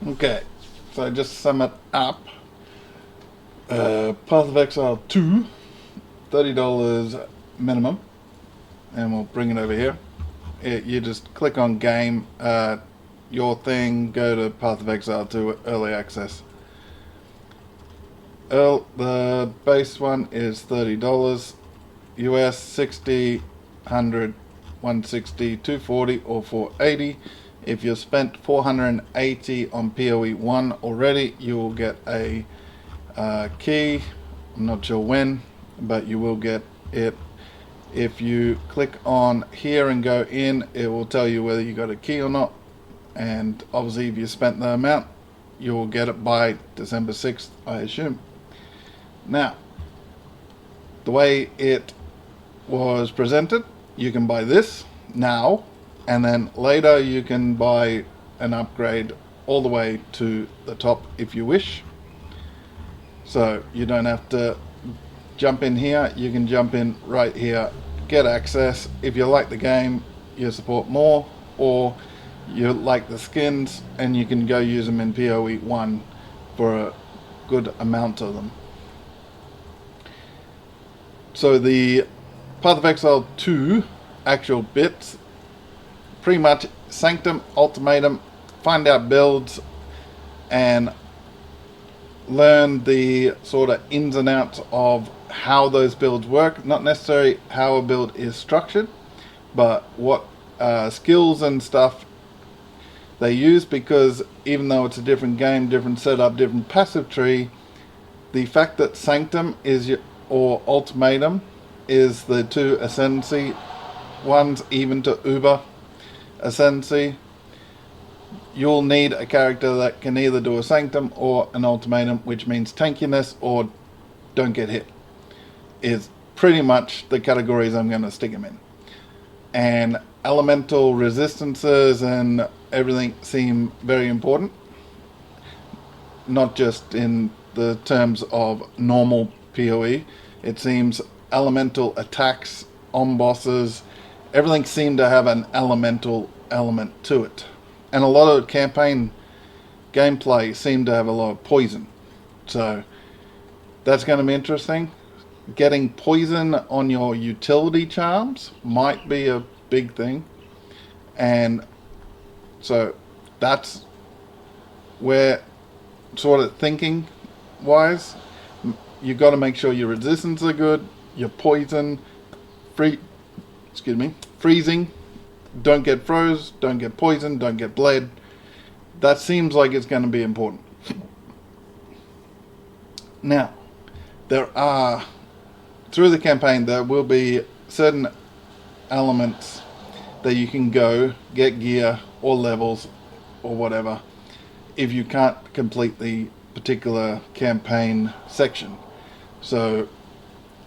Okay, so just sum it up. Path of Exile 2, $30 minimum, and we'll bring it over here. You just click on game, your thing, go to Path of Exile 2 early access. The base one is $30, US 60, 100, 160, 240 or 480. If you've spent 480 on PoE 1 already, you will get a key. I'm not sure when, but you will get it. If you click on here and go in, it will tell you whether you got a key or not, and obviously if you spent the amount, you will get it by December 6th, I assume. Now, the way it was presented, you can buy this now, and then later you can buy an upgrade all the way to the top if you wish. So you don't have to jump in here, you can jump in right here, get access. If you like the game, you support more, or you like the skins, and you can go use them in PoE 1 for a good amount of them. So the Path of Exile 2 actual bits, pretty much Sanctum, Ultimatum, find out builds, and learn the sort of ins and outs of how those builds work. Not necessarily how a build is structured, but what skills and stuff they use, because even though it's a different game, different setup, different passive tree, the fact that Sanctum is or Ultimatum is the two ascendancy ones, even to Uber ascendancy, you'll need a character that can either do a Sanctum or an Ultimatum, which means tankiness or don't get hit, is pretty much the categories I'm going to stick him in. And elemental resistances and everything seem very important, not just in the terms of normal PoE. It seems elemental attacks on bosses, everything seemed to have an elemental element to it. And a lot of campaign gameplay seemed to have a lot of poison. So that's going to be interesting. Getting poison on your utility charms might be a big thing. And so that's where, sort of thinking wise, you got to make sure your resistance are good, your poison, freezing, don't get froze, don't get poisoned, don't get bled. That seems like it's going to be important. Now, there are, through the campaign, there will be certain elements that you can go get gear or levels or whatever if you can't complete the particular campaign section. So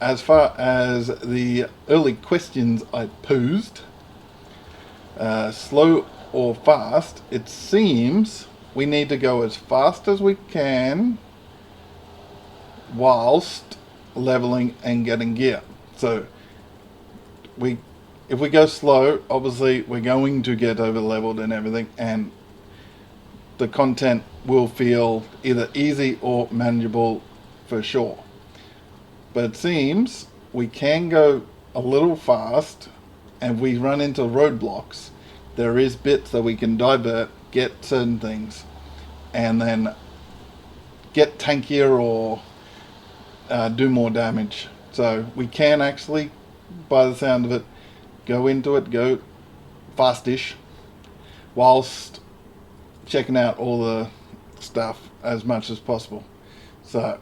as far as the early questions I posed, slow or fast, it seems we need to go as fast as we can whilst leveling and getting gear. So if we go slow, obviously we're going to get over leveled and everything, and the content will feel either easy or manageable for sure. But it seems we can go a little fast, and if we run into roadblocks, there is bits that we can divert, get certain things, and then get tankier or do more damage. So we can actually, by the sound of it, go into it, go fastish, whilst checking out all the stuff as much as possible. So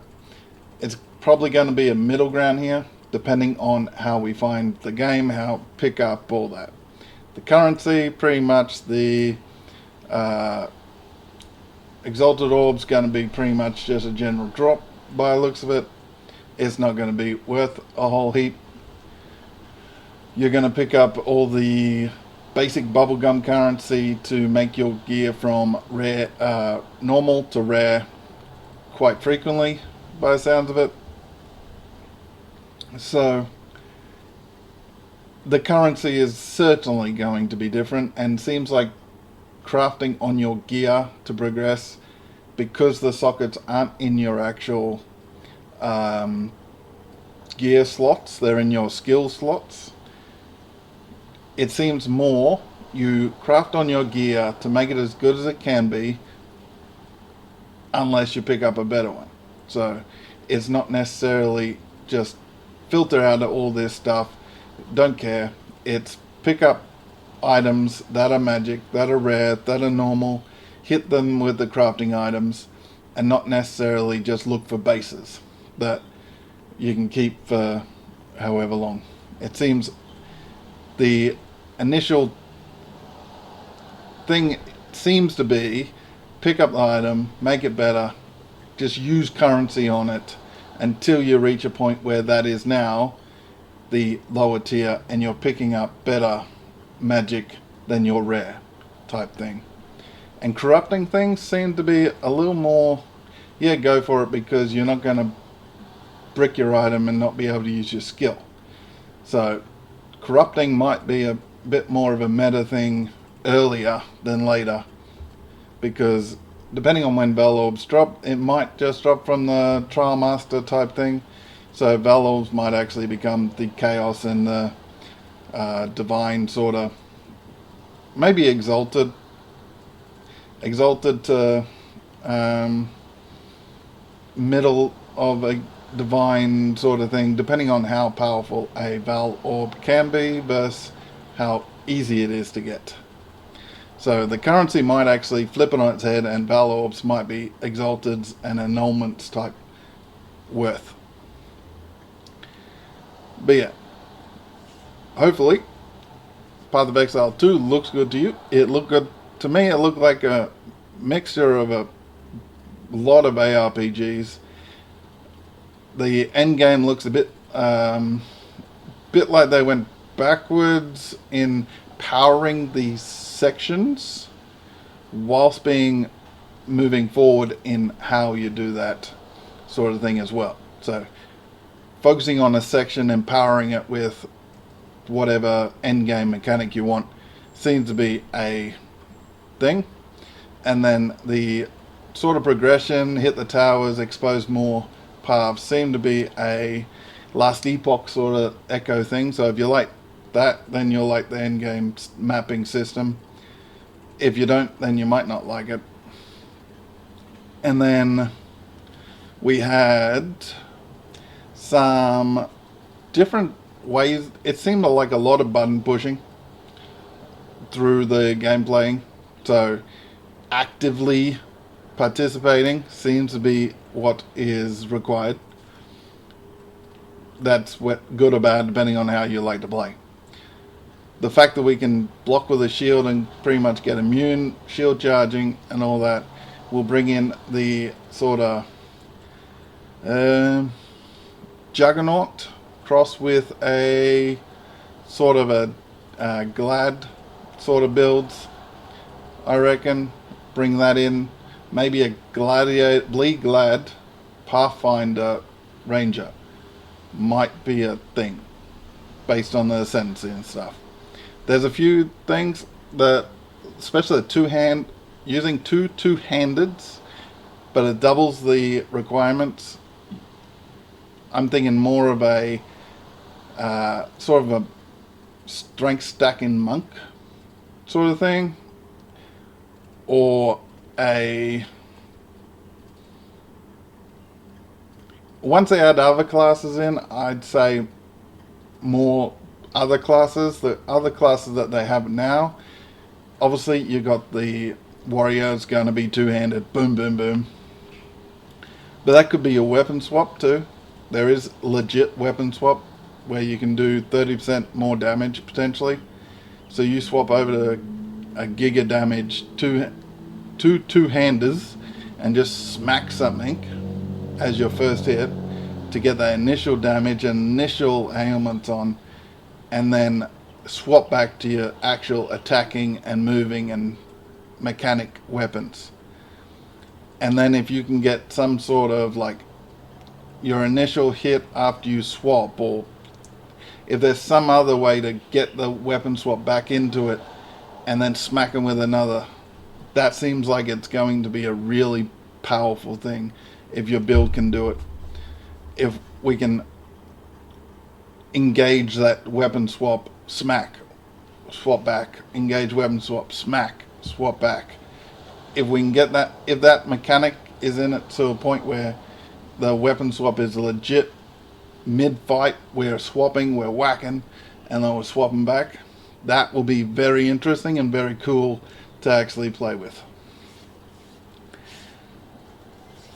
it's probably going to be a middle ground here, depending on how we find the game, how pick up all that. The currency, pretty much the Exalted Orb's going to be pretty much just a general drop by the looks of it. It's not going to be worth a whole heap. You're going to pick up all the basic bubblegum currency to make your gear from rare, normal to rare quite frequently, by the sounds of it. So the currency is certainly going to be different, and seems like crafting on your gear to progress because the sockets aren't in your actual gear slots, they're in your skill slots. It seems more you craft on your gear to make it as good as it can be, unless you pick up a better one. So it's not necessarily just filter out all this stuff, don't care. It's pick up items that are magic, that are rare, that are normal, hit them with the crafting items, and not necessarily just look for bases that you can keep for however long. It seems the initial thing seems to be pick up the item, make it better, just use currency on it until you reach a point where that is now the lower tier and you're picking up better magic than your rare type thing. And corrupting things seem to be a little more, yeah, go for it, because you're not going to brick your item and not be able to use your skill. So corrupting might be a bit more of a meta thing earlier than later, because depending on when Val Orbs drop, it might just drop from the Trial Master type thing. So Val Orbs might actually become the Chaos and the Divine sort of, maybe Exalted to middle of a Divine sort of thing, depending on how powerful a Val Orb can be versus how easy it is to get. So the currency might actually flip it on its head, and Val Orbs might be Exalteds and Annulments type worth. But yeah, hopefully Path of Exile 2 looks good to you. It looked good to me. It looked like a mixture of a lot of ARPGs. The end game looks a bit like they went backwards in powering these sections whilst moving forward in how you do that sort of thing as well. So focusing on a section and powering it with whatever end game mechanic you want seems to be a thing. And then the sort of progression, hit the towers, expose more paths, seem to be a Last Epoch sort of echo thing. So if you like that, then you'll like the end game mapping system. If you don't, then you might not like it. And then we had some different ways. It seemed like a lot of button pushing through the gameplay. So actively participating seems to be what is required. That's what, good or bad, depending on how you like to play. The fact that we can block with a shield and pretty much get immune, shield charging and all that, will bring in the sort of Juggernaut cross with a sort of a Glad sort of builds, I reckon. Bring that in. Maybe a Bleed Glad Pathfinder Ranger might be a thing based on the ascendancy and stuff. There's a few things that, especially the using two-handeds, but it doubles the requirements. I'm thinking more of a sort of a strength stacking monk sort of thing, or once they add other classes in, I'd say more other classes. The other classes that they have now, obviously you got the warrior's going to be two-handed, boom boom boom, but that could be a weapon swap too. There is legit weapon swap where you can do 30% more damage potentially. So you swap over to a giga damage two-handers and just smack something as your first hit to get that initial damage and initial ailments on, and then swap back to your actual attacking and moving and mechanic weapons. And then if you can get some sort of like your initial hit after you swap, or if there's some other way to get the weapon swap back into it and then smack them with another, that seems like it's going to be a really powerful thing if your build can do it. If we can engage that weapon swap, smack, swap back, engage weapon swap, smack, swap back. If we can get that, if that mechanic is in it to a point where the weapon swap is legit, mid-fight, we're swapping, we're whacking, and then we're swapping back, that will be very interesting and very cool to actually play with.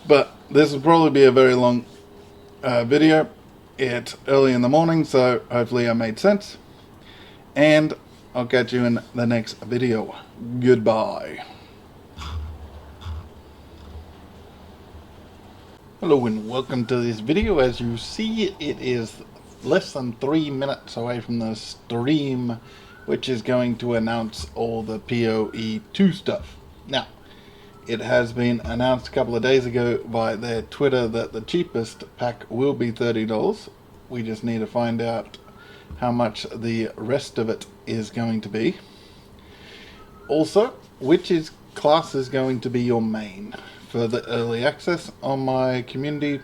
But this will probably be a very long video. It's early in the morning, so hopefully I made sense. And I'll catch you in the next video. Goodbye. Hello and welcome to this video. As you see, it is less than 3 minutes away from the stream, which is going to announce all the PoE2 stuff. Now, it has been announced a couple of days ago by their Twitter that the cheapest pack will be $30. We just need to find out how much the rest of it is going to be. Also, which class is going to be your main? For the early access on my community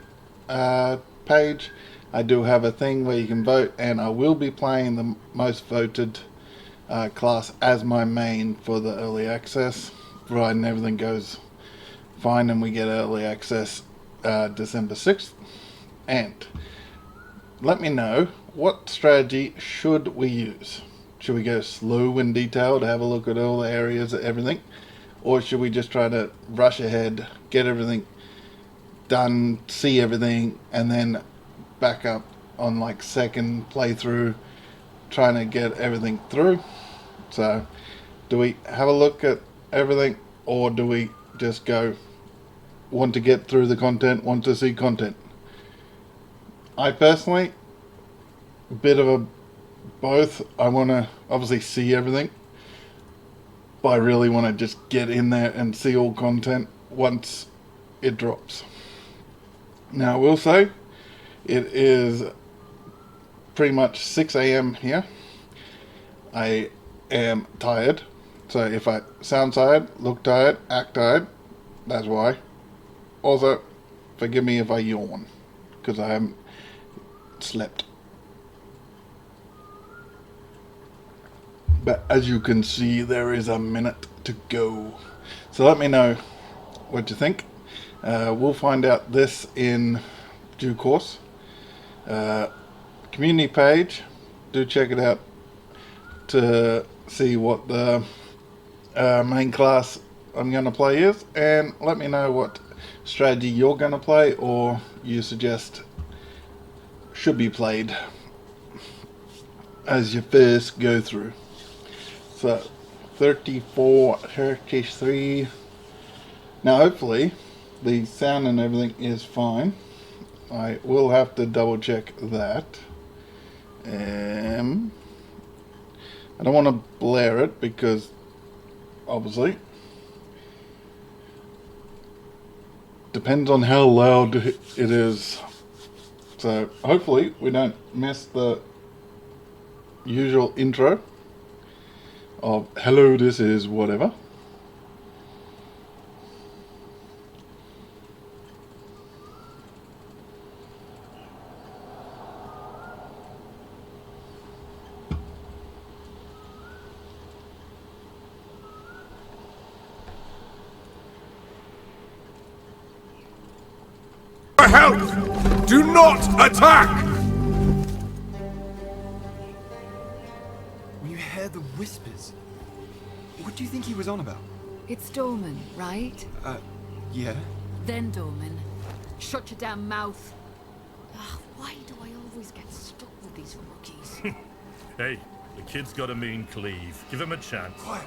page, I do have a thing where you can vote, and I will be playing the most voted class as my main for the early access, providing everything goes fine and we get early access December 6th. And let me know, what strategy should we use? Should we go slow and detailed, have a look at all the areas, everything? Or should we just try to rush ahead, get everything done, see everything, and then back up on like second playthrough, trying to get everything through? So, do we have a look at everything, or do we just go, want to get through the content, want to see content? I personally, a bit of a both. I want to obviously see everything, but I really want to just get in there and see all content once it drops. Now, I will say, it is pretty much 6 a.m. here. I am tired. So if I sound tired, look tired, act tired, that's why. Also, forgive me if I yawn, because I haven't slept. But as you can see, there is a minute to go. So let me know what you think. We'll find out this in due course. Community page, do check it out to see what the main class I'm going to play is. And let me know what strategy you're going to play, or you suggest should be played as you first go through. So 34, 33. Now hopefully the sound and everything is fine. I will have to double check that. I don't want to blare it because obviously depends on how loud it is. So hopefully we don't miss the usual intro of hello, this is whatever. For help! Do not attack! When you hear the whispers, what do you think he was on about? It's Dorman, right? Yeah. Then Dorman. Shut your damn mouth. Ugh, why do I always get stuck with these rookies? Hey, the kid's got a mean cleave. Give him a chance. Quiet.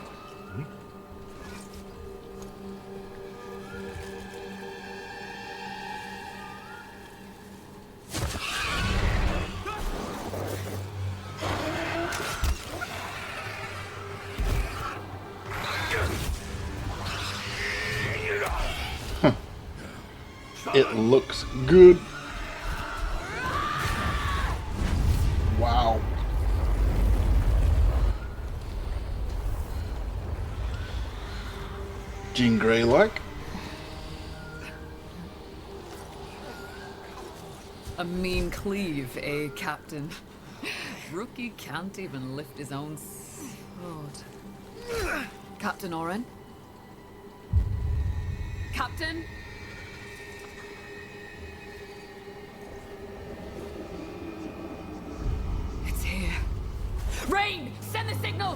It looks good. Wow. Jean Grey like. A mean cleave, eh, Captain? Rookie can't even lift his own sword. Captain Oren? Captain? It's here. Rain! Send the signal!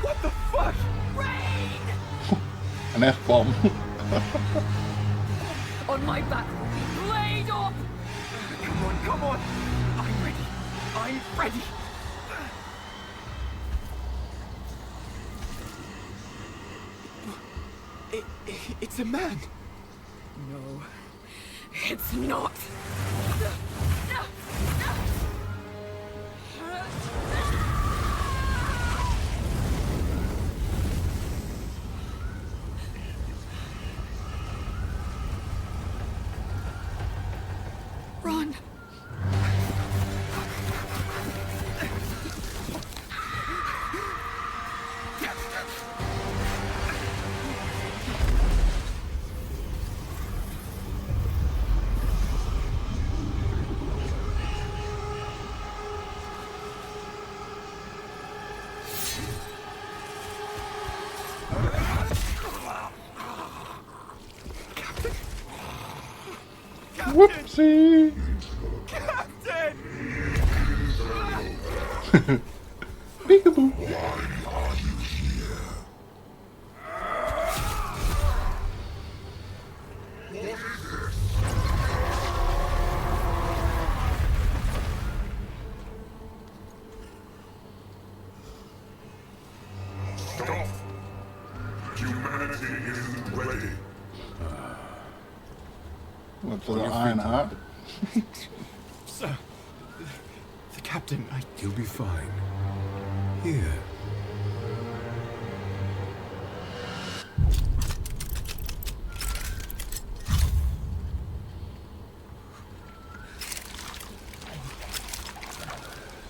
What the fuck? Rain! An F-bomb. On my back! Blade up! Come on! I'm ready! I'm ready! It's a man! No, it's not. Run. Whoopsie! Captain! Peekaboo. Stop! Humanity isn't ready. What for the Iron Heart? Sir, the captain, You'll be fine. Here.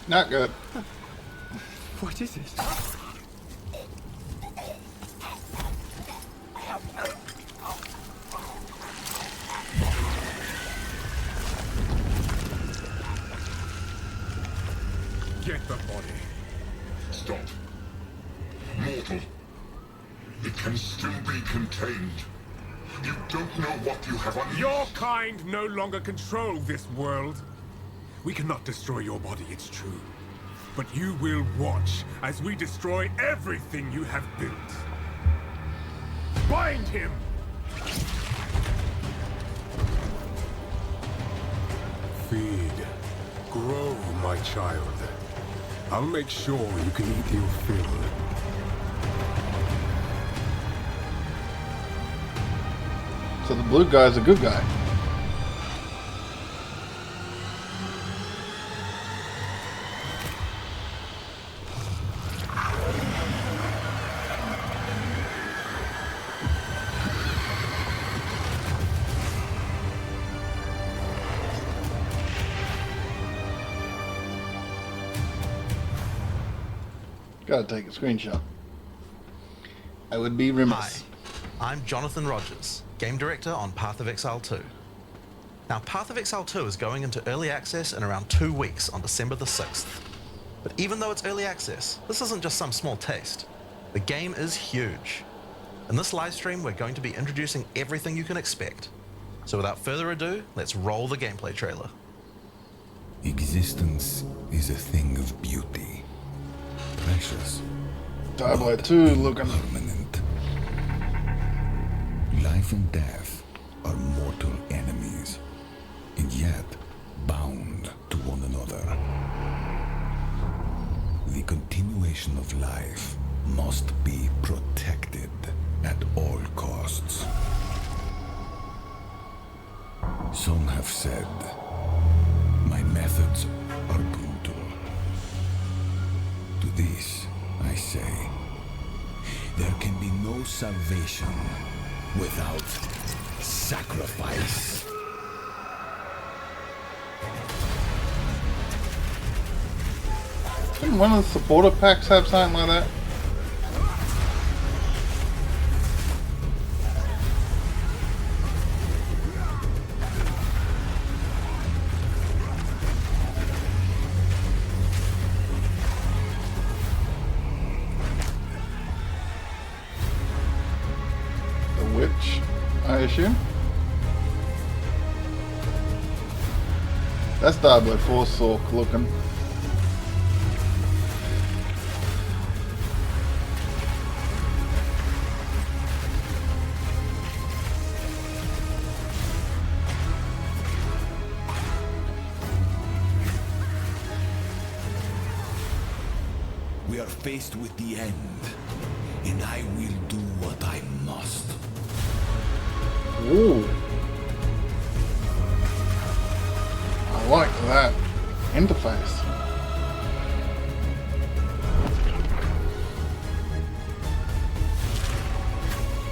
Not good. What is it? Get the body. Stop. Mortal. It can still be contained. You don't know what you have on. Your kind no longer control this world. We cannot destroy your body, it's true. But you will watch as we destroy everything you have built. Bind him! Feed. Grow, my child. I'll make sure you can eat your fill. So the blue guy's a good guy. Gotta take a screenshot. I would be remiss. Hi, I'm Jonathan Rogers, Game Director on Path of Exile 2. Now, Path of Exile 2 is going into early access in around 2 weeks on December the 6th. But even though it's early access, this isn't just some small taste. The game is huge. In this live stream, we're going to be introducing everything you can expect. So without further ado, let's roll the gameplay trailer. Existence is a thing of beauty. Precious. Diablo 2 looking. Permanent. Life and death are mortal enemies, and yet bound to one another. The continuation of life must be protected at all costs. Some have said, my methods are brutal. To this, I say, there can be no salvation without sacrifice. Didn't one of the supporter packs have something like that? witch, I assume. That's Diablo 4 Sork looking. We are faced with the end, and I will do what I must. Ooh. I like that interface.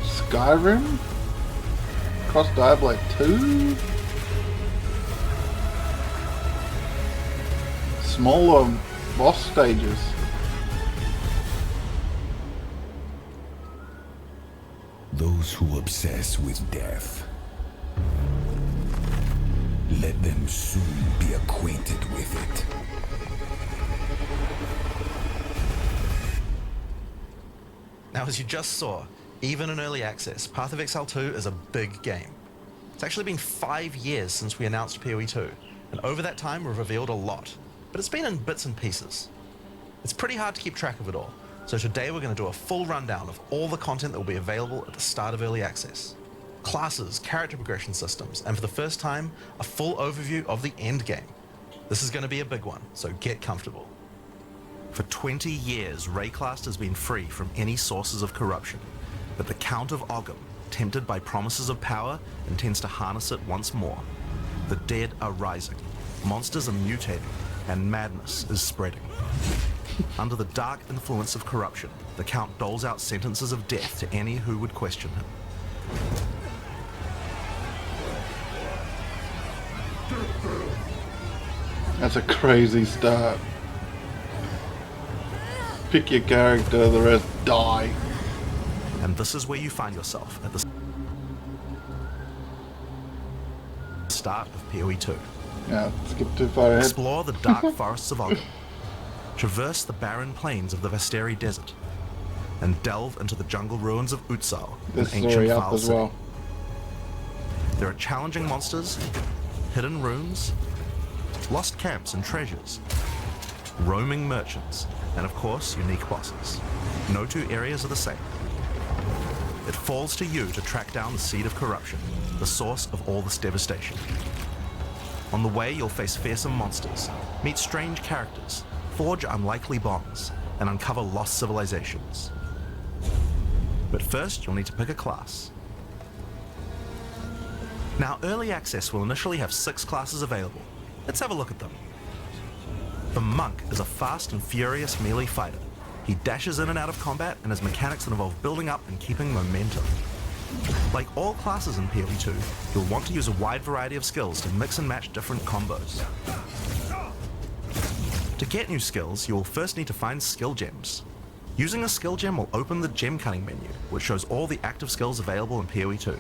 Skyrim? Cross Diablo 2? Smaller boss stages. Those who obsess with death, let them soon be acquainted with it. Now, as you just saw, even in early access, Path of Exile 2 is a big game. It's actually been 5 years since we announced PoE 2, and over that time we've revealed a lot, but it's been in bits and pieces. It's pretty hard to keep track of it all, so today we're going to do a full rundown of all the content that will be available at the start of early access. Classes, character progression systems, and for the first time, a full overview of the end game. This is going to be a big one, so get comfortable. For 20 years, Rayclast has been free from any sources of corruption, but the Count of Ogham, tempted by promises of power, intends to harness it once more. The dead are rising, monsters are mutating, and madness is spreading. Under the dark influence of corruption, the Count doles out sentences of death to any who would question him. That's a crazy start. Pick your character, the rest die. And this is where you find yourself, at the start of PoE 2. Yeah, skip too far ahead. Explore the dark forests of Ogham. Traverse the barren plains of the Vasteri Desert. And delve into the jungle ruins of Utsal, an This is ancient already up File as city. well. There are challenging monsters, hidden rooms, lost camps and treasures, roaming merchants, and of course, unique bosses. No two areas are the same. It falls to you to track down the seed of corruption, the source of all this devastation. On the way, you'll face fearsome monsters, meet strange characters, forge unlikely bonds, and uncover lost civilizations. But first, you'll need to pick a class. Now, early access will initially have 6 classes available. Let's have a look at them. The Monk is a fast and furious melee fighter. He dashes in and out of combat and has mechanics that involve building up and keeping momentum. Like all classes in PoE 2, you'll want to use a wide variety of skills to mix and match different combos. To get new skills, you will first need to find skill gems. Using a skill gem will open the gem cutting menu, which shows all the active skills available in PoE 2.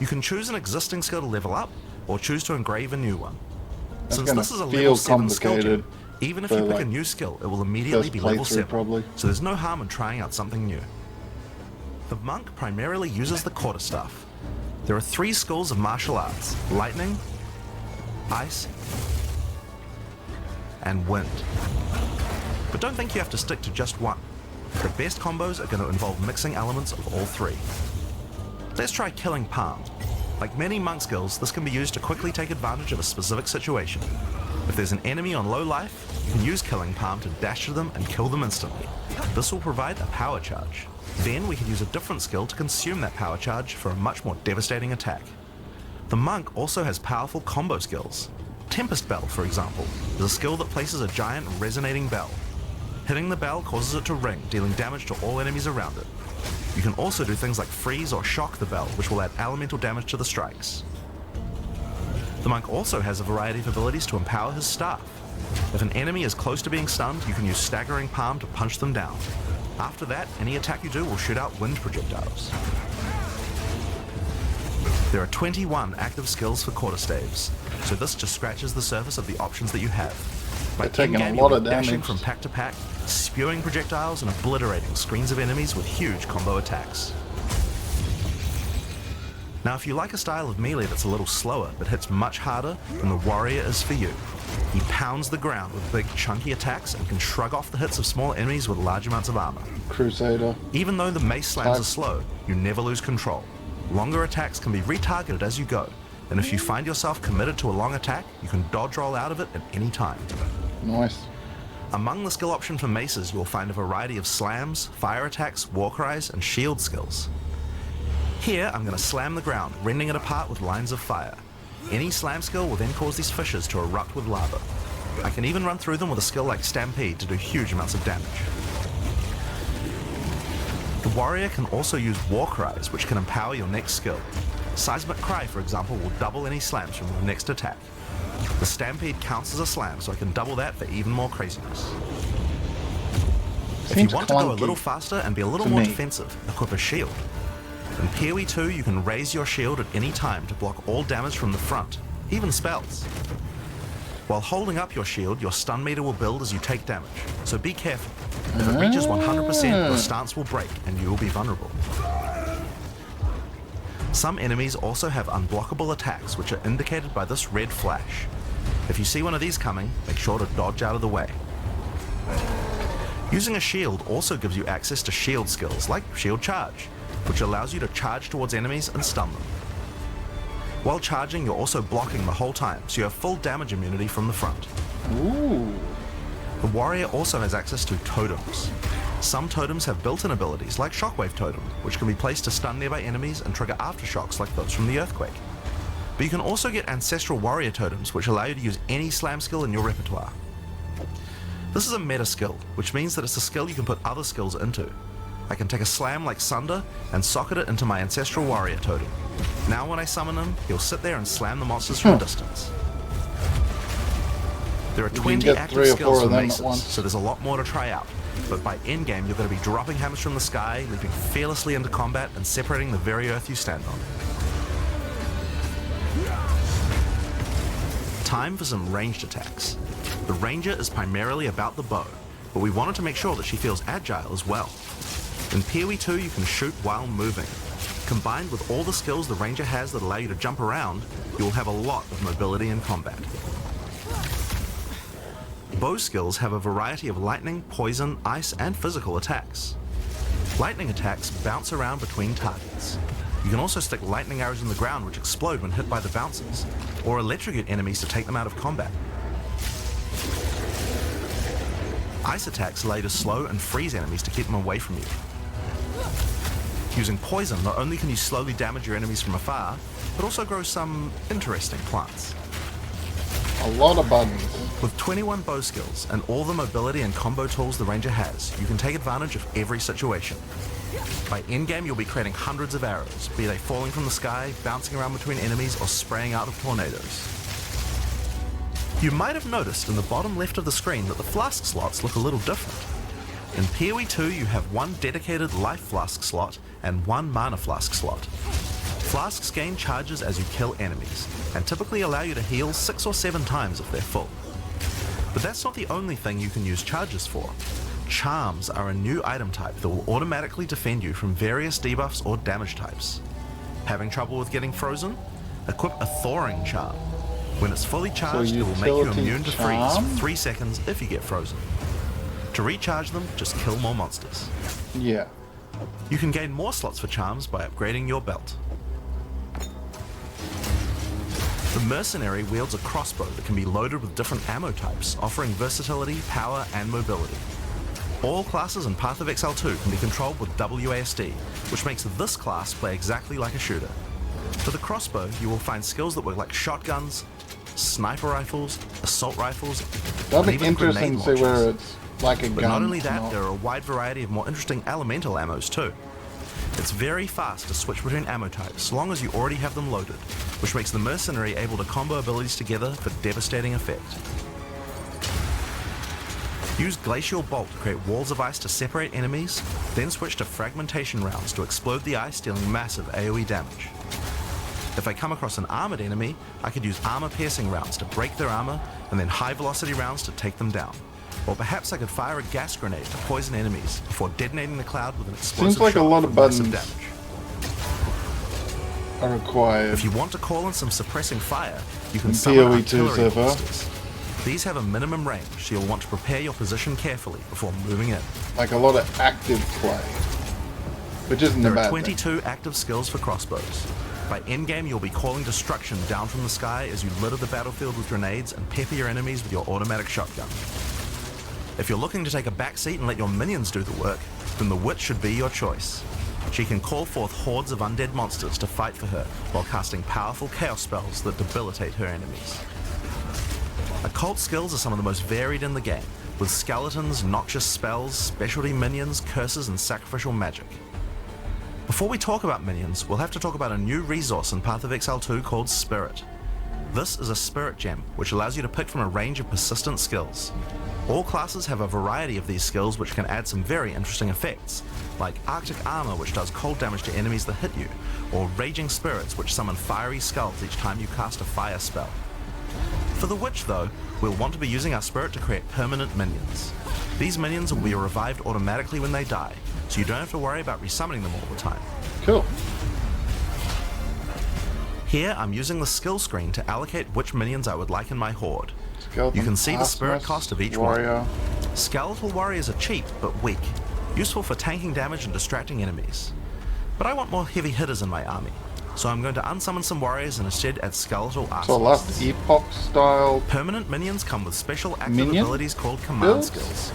You can choose an existing skill to level up, or choose to engrave a new one. Since this is a level 7 skill gem, even if you pick a new skill, it will immediately be level 7, probably. so there's no harm in trying out something new. The Monk primarily uses the quarterstaff. There are 3 schools of martial arts: lightning, ice, and wind. But don't think you have to stick to just one. The best combos are going to involve mixing elements of all 3. Let's try Killing Palm. Like many monk skills, this can be used to quickly take advantage of a specific situation. If there's an enemy on low life, you can use Killing Palm to dash to them and kill them instantly. This will provide a power charge. Then we can use a different skill to consume that power charge for a much more devastating attack. The Monk also has powerful combo skills. Tempest Bell, for example, is a skill that places a giant resonating bell. Hitting the bell causes it to ring, dealing damage to all enemies around it. You can also do things like freeze or shock the bell, which will add elemental damage to the strikes. The Monk also has a variety of abilities to empower his staff. If an enemy is close to being stunned, you can use Staggering Palm to punch them down. After that, any attack you do will shoot out wind projectiles. There are 21 active skills for quarterstaves, so this just scratches the surface of the options that you have. They're taking a in-game, lot you'll of be dashing damage. from pack to pack, spewing projectiles and obliterating screens of enemies with huge combo attacks. Now, if you like a style of melee that's a little slower but hits much harder, then the warrior is for you. He pounds the ground with big chunky attacks and can shrug off the hits of small enemies with large amounts of armor. Crusader. Even though the mace slams are slow, you never lose control. Longer attacks can be retargeted as you go, and if you find yourself committed to a long attack, you can dodge roll out of it at any time. Nice. Among the skill option for maces, you'll find a variety of slams, fire attacks, war cries, and shield skills. Here, I'm going to slam the ground, rending it apart with lines of fire. Any slam skill will then cause these fissures to erupt with lava. I can even run through them with a skill like Stampede to do huge amounts of damage. The warrior can also use war cries, which can empower your next skill. Seismic Cry, for example, will double any slams from your next attack. The Stampede counts as a slam, so I can double that for even more craziness. If you want to go a little faster and be a little more defensive, equip a shield. In PoE 2, you can raise your shield at any time to block all damage from the front, even spells. While holding up your shield, your stun meter will build as you take damage, so be careful. If it reaches 100%, your stance will break and you will be vulnerable. Some enemies also have unblockable attacks, which are indicated by this red flash. If you see one of these coming, make sure to dodge out of the way. Using a shield also gives you access to shield skills, like Shield Charge, which allows you to charge towards enemies and stun them. While charging, you're also blocking the whole time, so you have full damage immunity from the front. Ooh. The warrior also has access to totems. Some totems have built-in abilities, like Shockwave Totem, which can be placed to stun nearby enemies and trigger aftershocks like those from the earthquake. But you can also get Ancestral Warrior Totems, which allow you to use any slam skill in your repertoire. This is a meta skill, which means that it's a skill you can put other skills into. I can take a slam like Sunder and socket it into my Ancestral Warrior Totem. Now when I summon him, he'll sit there and slam the monsters from a distance. There are 20 active skills for maces, so there's a lot more to try out. But by endgame, you're going to be dropping hammers from the sky, leaping fearlessly into combat, and separating the very earth you stand on. Time for some ranged attacks. The ranger is primarily about the bow, but we wanted to make sure that she feels agile as well. In PoE 2, you can shoot while moving. Combined with all the skills the ranger has that allow you to jump around, you'll have a lot of mobility in combat. Bow skills have a variety of lightning, poison, ice, and physical attacks. Lightning attacks bounce around between targets. You can also stick lightning arrows in the ground which explode when hit by the bouncers, or electrocute enemies to take them out of combat. Ice attacks allow you to slow and freeze enemies to keep them away from you. Using poison, not only can you slowly damage your enemies from afar, but also grow some interesting plants. A lot of buttons. With 21 bow skills and all the mobility and combo tools the ranger has, you can take advantage of every situation. By endgame, you'll be creating hundreds of arrows, be they falling from the sky, bouncing around between enemies, or spraying out of tornadoes. You might have noticed in the bottom left of the screen that the flask slots look a little different. In PoE 2, you have one dedicated life flask slot and one mana flask slot. Flasks gain charges as you kill enemies, and typically allow you to heal 6 or 7 times if they're full. But that's not the only thing you can use charges for. Charms are a new item type that will automatically defend you from various debuffs or damage types. Having trouble with getting frozen? Equip a Thawing Charm. When it's fully charged, it will make you immune to freeze for 3 seconds if you get frozen. To recharge them, just kill more monsters. Yeah. You can gain more slots for charms by upgrading your belt. The mercenary wields a crossbow that can be loaded with different ammo types, offering versatility, power, and mobility. All classes in Path of Exile 2 can be controlled with WASD, which makes this class play exactly like a shooter. For the crossbow, you will find skills that work like shotguns, sniper rifles, assault rifles, That'll and be even interesting grenade to see where launchers. it's like a gun. But not only that, there are a wide variety of more interesting elemental ammos too. It's very fast to switch between ammo types, so long as you already have them loaded, which makes the mercenary able to combo abilities together for devastating effect. Use Glacial Bolt to create walls of ice to separate enemies, then switch to Fragmentation rounds to explode the ice, dealing massive AoE damage. If I come across an armored enemy, I could use Armor Piercing rounds to break their armor, and then High Velocity rounds to take them down. Or perhaps I could fire a gas grenade to poison enemies before detonating the cloud with an explosive Seems like a shot lot for of massive buttons. damage. are required. If you want to call in some suppressing fire, you can In summon PoE2 artillery server. monsters. These have a minimum range, so you'll want to prepare your position carefully before moving in. Like a lot of active play, which isn't a There are bad 22 active skills for crossbows. By endgame, you'll be calling destruction down from the sky as you litter the battlefield with grenades and pepper your enemies with your automatic shotgun. If you're looking to take a back seat and let your minions do the work, then the Witch should be your choice. She can call forth hordes of undead monsters to fight for her while casting powerful chaos spells that debilitate her enemies. Occult skills are some of the most varied in the game, with skeletons, noxious spells, specialty minions, curses, and sacrificial magic. Before we talk about minions, we'll have to talk about a new resource in Path of Exile 2 called Spirit. This is a Spirit Gem, which allows you to pick from a range of persistent skills. All classes have a variety of these skills which can add some very interesting effects, like Arctic Armor, which does cold damage to enemies that hit you, or Raging Spirits, which summon fiery skulls each time you cast a fire spell. For the Witch though, we'll want to be using our Spirit to create permanent minions. These minions will be revived automatically when they die, so you don't have to worry about resummoning them all the time. Cool. Here I'm using the skill screen to allocate which minions I would like in my horde. Skeleton, You can see the spirit Artemis, cost of each warrior. one. Skeletal warriors are cheap but weak, useful for tanking damage and distracting enemies. But I want more heavy hitters in my army, so I'm going to unsummon some warriors and instead add skeletal So artists. last epoch style. Permanent minions come with special active Minion abilities called command builds? skills.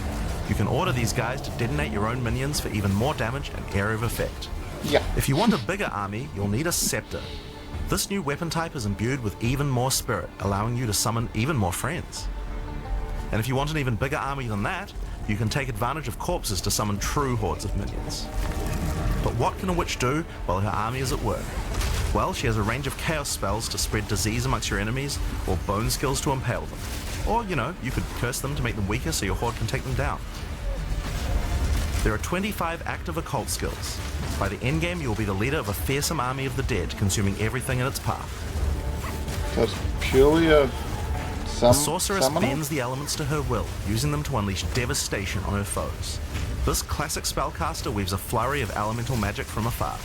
You can order these guys to detonate your own minions for even more damage and area of effect. Yeah. If you want a bigger army, you'll need a scepter. This new weapon type is imbued with even more spirit, allowing you to summon even more friends. And if you want an even bigger army than that, you can take advantage of corpses to summon true hordes of minions. But what can a witch do while her army is at work? Well, she has a range of chaos spells to spread disease amongst your enemies, or bone skills to impale them. Or, you could curse them to make them weaker so your horde can take them down. There are 25 active occult skills. By the endgame, you'll be the leader of a fearsome army of the dead, consuming everything in its path. So it's purely a The sorceress summoner? bends the elements to her will, using them to unleash devastation on her foes. This classic spellcaster weaves a flurry of elemental magic from afar.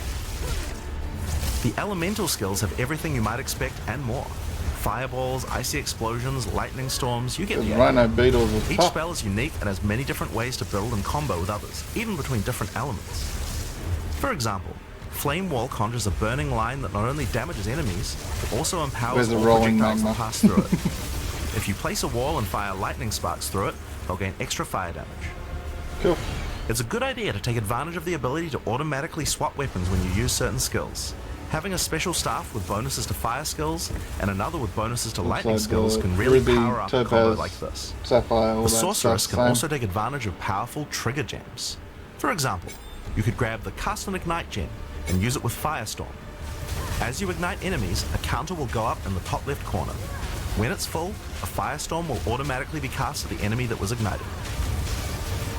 The elemental skills have everything you might expect and more. Fireballs, icy explosions, lightning storms, you get the The idea. rhino beetles are Each tough. spell is unique and has many different ways to build and combo with others, even between different elements. For example, Flame Wall conjures a burning line that not only damages enemies, but also empowers Where's the all rolling projectiles magma? that pass through it. If you place a wall and fire lightning sparks through it, they'll gain extra fire damage. Cool. It's a good idea to take advantage of the ability to automatically swap weapons when you use certain skills. Having a special staff with bonuses to fire skills and another with bonuses to lightning like skills the can really ruby, power up a combo topaz, like this. Sapphire, all The that sorceress stuff. can Same. also take advantage of powerful trigger gems. For example, you could grab the Cast and Ignite gem and use it with Firestorm. As you ignite enemies, a counter will go up in the top left corner. When it's full, a Firestorm will automatically be cast at the enemy that was ignited.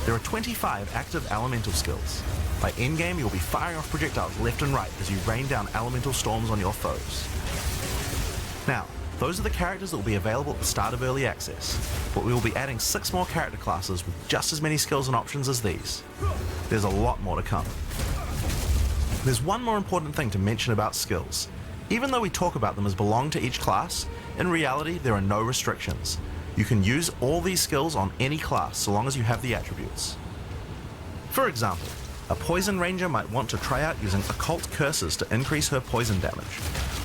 There are 25 active elemental skills. By endgame, you'll be firing off projectiles left and right as you rain down elemental storms on your foes. Now, those are the characters that will be available at the start of early access, but we will be adding 6 more character classes with just as many skills and options as these. There's a lot more to come. There's one more important thing to mention about skills. Even though we talk about them as belong to each class, in reality there are no restrictions. You can use all these skills on any class so long as you have the attributes. For example, a Poison Ranger might want to try out using occult curses to increase her poison damage,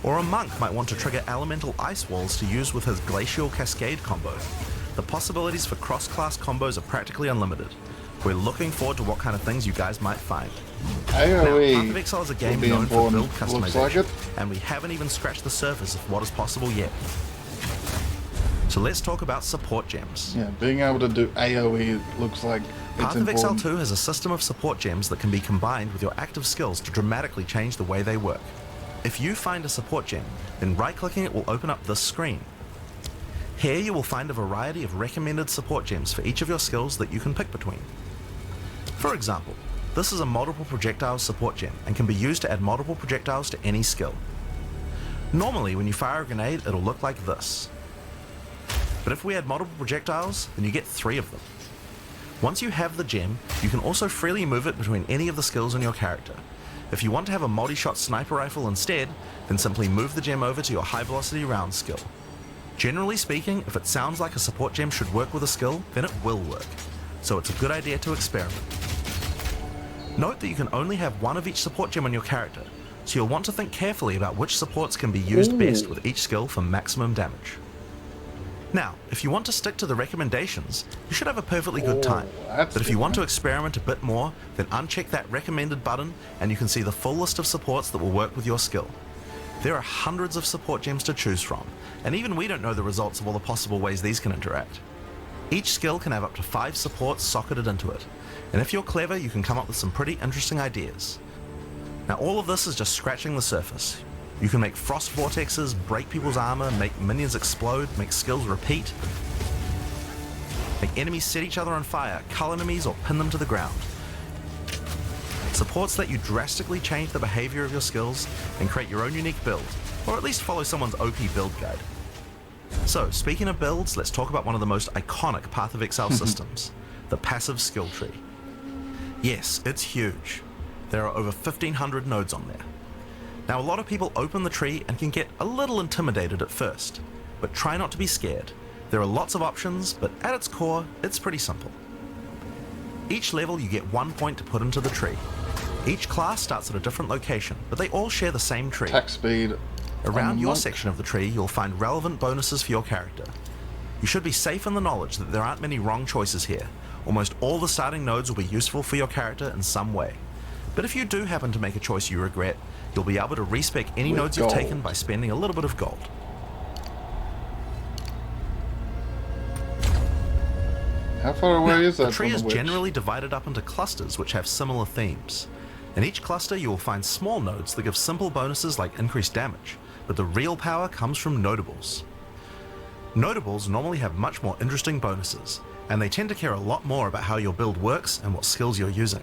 or a monk might want to trigger elemental ice walls to use with his glacial cascade combo. The possibilities for cross-class combos are practically unlimited. We're looking forward to what kind of things you guys might find. AoE Now, Path of Exile is a game will be known for build important. Looks customization, like it. and we haven't even scratched the surface of what is possible yet. So let's talk about support gems. Yeah, being able to do AoE looks like it's Path of Exile important. 2 has a system of support gems that can be combined with your active skills to dramatically change the way they work. If you find a support gem, then right-clicking it will open up this screen. Here you will find a variety of recommended support gems for each of your skills that you can pick between. For example, this is a multiple projectiles support gem and can be used to add multiple projectiles to any skill. Normally when you fire a grenade it'll look like this. But if we add multiple projectiles, then you get 3 of them. Once you have the gem, you can also freely move it between any of the skills on your character. If you want to have a multi-shot sniper rifle instead, then simply move the gem over to your high velocity round skill. Generally speaking, if it sounds like a support gem should work with a skill, then it will work. So it's a good idea to experiment. Note that you can only have one of each support gem on your character, so you'll want to think carefully about which supports can be used best with each skill for maximum damage. Now, if you want to stick to the recommendations, you should have a perfectly good time. But if you want to experiment a bit more, then uncheck that recommended button and you can see the full list of supports that will work with your skill. There are hundreds of support gems to choose from, and even we don't know the results of all the possible ways these can interact. Each skill can have up to 5 supports socketed into it, and if you're clever, you can come up with some pretty interesting ideas. Now, all of this is just scratching the surface. You can make frost vortexes, break people's armor, make minions explode, make skills repeat, make enemies set each other on fire, cull enemies, or pin them to the ground. Supports let you drastically change the behavior of your skills and create your own unique build, or at least follow someone's OP build guide. So, speaking of builds, let's talk about one of the most iconic Path of Exile systems, the passive skill tree. Yes, it's huge. There are over 1,500 nodes on there. Now, a lot of people open the tree and can get a little intimidated at first, but try not to be scared. There are lots of options, but at its core, it's pretty simple. Each level you get 1 point to put into the tree. Each class starts at a different location, but they all share the same tree. Attack speed. Around your section of the tree, you'll find relevant bonuses for your character. You should be safe in the knowledge that there aren't many wrong choices here. Almost all the starting nodes will be useful for your character in some way. But if you do happen to make a choice you regret, you'll be able to respec any With nodes gold. you've taken by spending a little bit of gold. How far away is that The tree from is the witch? generally divided up into clusters which have similar themes. In each cluster you will find small nodes that give simple bonuses like increased damage, but the real power comes from notables. Notables normally have much more interesting bonuses, and they tend to care a lot more about how your build works and what skills you're using.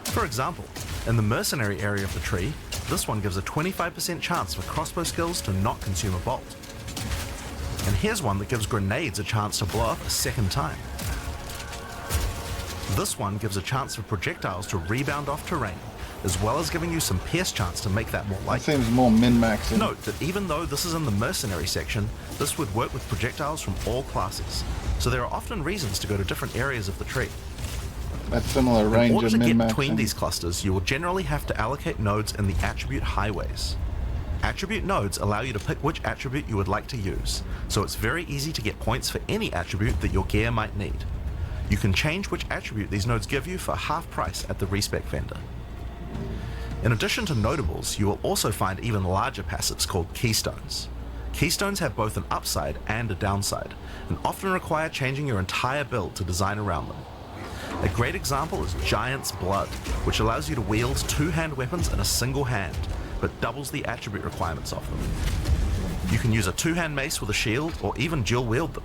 For example, in the mercenary area of the tree, this one gives a 25% chance for crossbow skills to not consume a bolt. And here's one that gives grenades a chance to blow up a second time. This one gives a chance for projectiles to rebound off terrain, as well as giving you some pierce chance to make that more That likely. seems more min-maxing. Note that even though this is in the mercenary section, this would work with projectiles from all classes, so there are often reasons to go to different areas of the tree. That's similar In range order of to get min-maxing. between these clusters, you will generally have to allocate nodes in the attribute highways. Attribute nodes allow you to pick which attribute you would like to use, so it's very easy to get points for any attribute that your gear might need. You can change which attribute these nodes give you for half price at the respec vendor. In addition to notables, you will also find even larger passives called keystones. Keystones have both an upside and a downside, and often require changing your entire build to design around them. A great example is Giant's Blood, which allows you to wield two-hand weapons in a single hand, but doubles the attribute requirements of them. You can use a two-hand mace with a shield, or even dual wield them.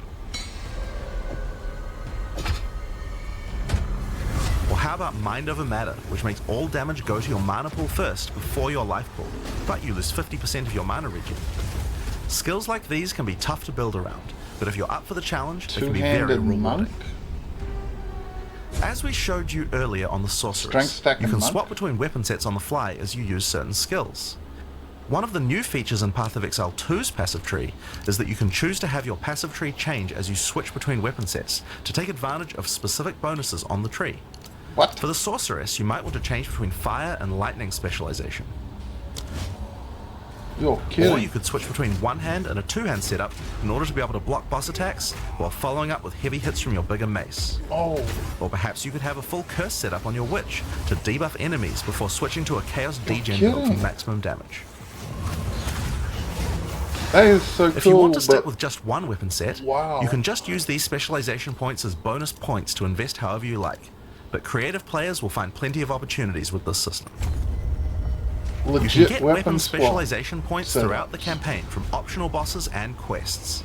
Or how about Mind Over Matter, which makes all damage go to your mana pool first before your life pool, but you lose 50% of your mana regen. Skills like these can be tough to build around, but if you're up for the challenge, they can be very Two-handed rewarding. monk. As we showed you earlier on the Sorceress, Strength stack you and can monk? swap between weapon sets on the fly as you use certain skills. One of the new features in Path of Exile 2's passive tree is that you can choose to have your passive tree change as you switch between weapon sets to take advantage of specific bonuses on the tree. What? For the Sorceress, you might want to change between fire and lightning specialization. You're Or kidding. you could switch between one hand and a two-hand setup in order to be able to block boss attacks while following up with heavy hits from your bigger mace. Oh, Or perhaps you could have a full curse setup on your witch to debuff enemies before switching to a chaos degen build for kidding. maximum damage. that is so cool. If you want to stick but with just one weapon set, Wow. you can just use these specialization points as bonus points to invest however you like. But creative players will find plenty of opportunities with this system. You legit can get weapon weapon swap specialization points setup. throughout the campaign from optional bosses and quests.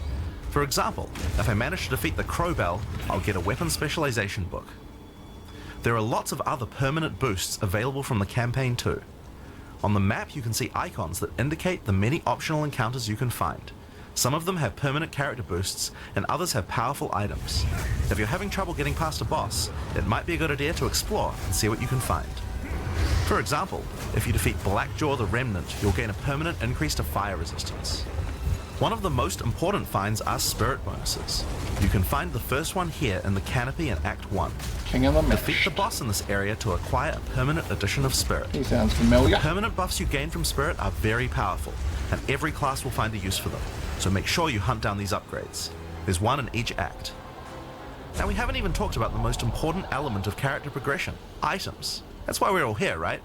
For example, if I manage to defeat the Crowbell, I'll get a weapon specialization book. There are lots of other permanent boosts available from the campaign too. On the map you can see icons that indicate the many optional encounters you can find. Some of them have permanent character boosts, and others have powerful items. If you're having trouble getting past a boss, it might be a good idea to explore and see what you can find. For example, if you defeat Blackjaw the Remnant, you'll gain a permanent increase to fire resistance. One of the most important finds are spirit bonuses. You can find the first one here in the canopy in Act 1. King of the Mist. Defeat the boss in this area to acquire a permanent addition of spirit. He sounds familiar. Permanent buffs you gain from spirit are very powerful, and every class will find a use for them, so make sure you hunt down these upgrades. There's one in each act. Now we haven't even talked about the most important element of character progression, items. That's why we're all here, right?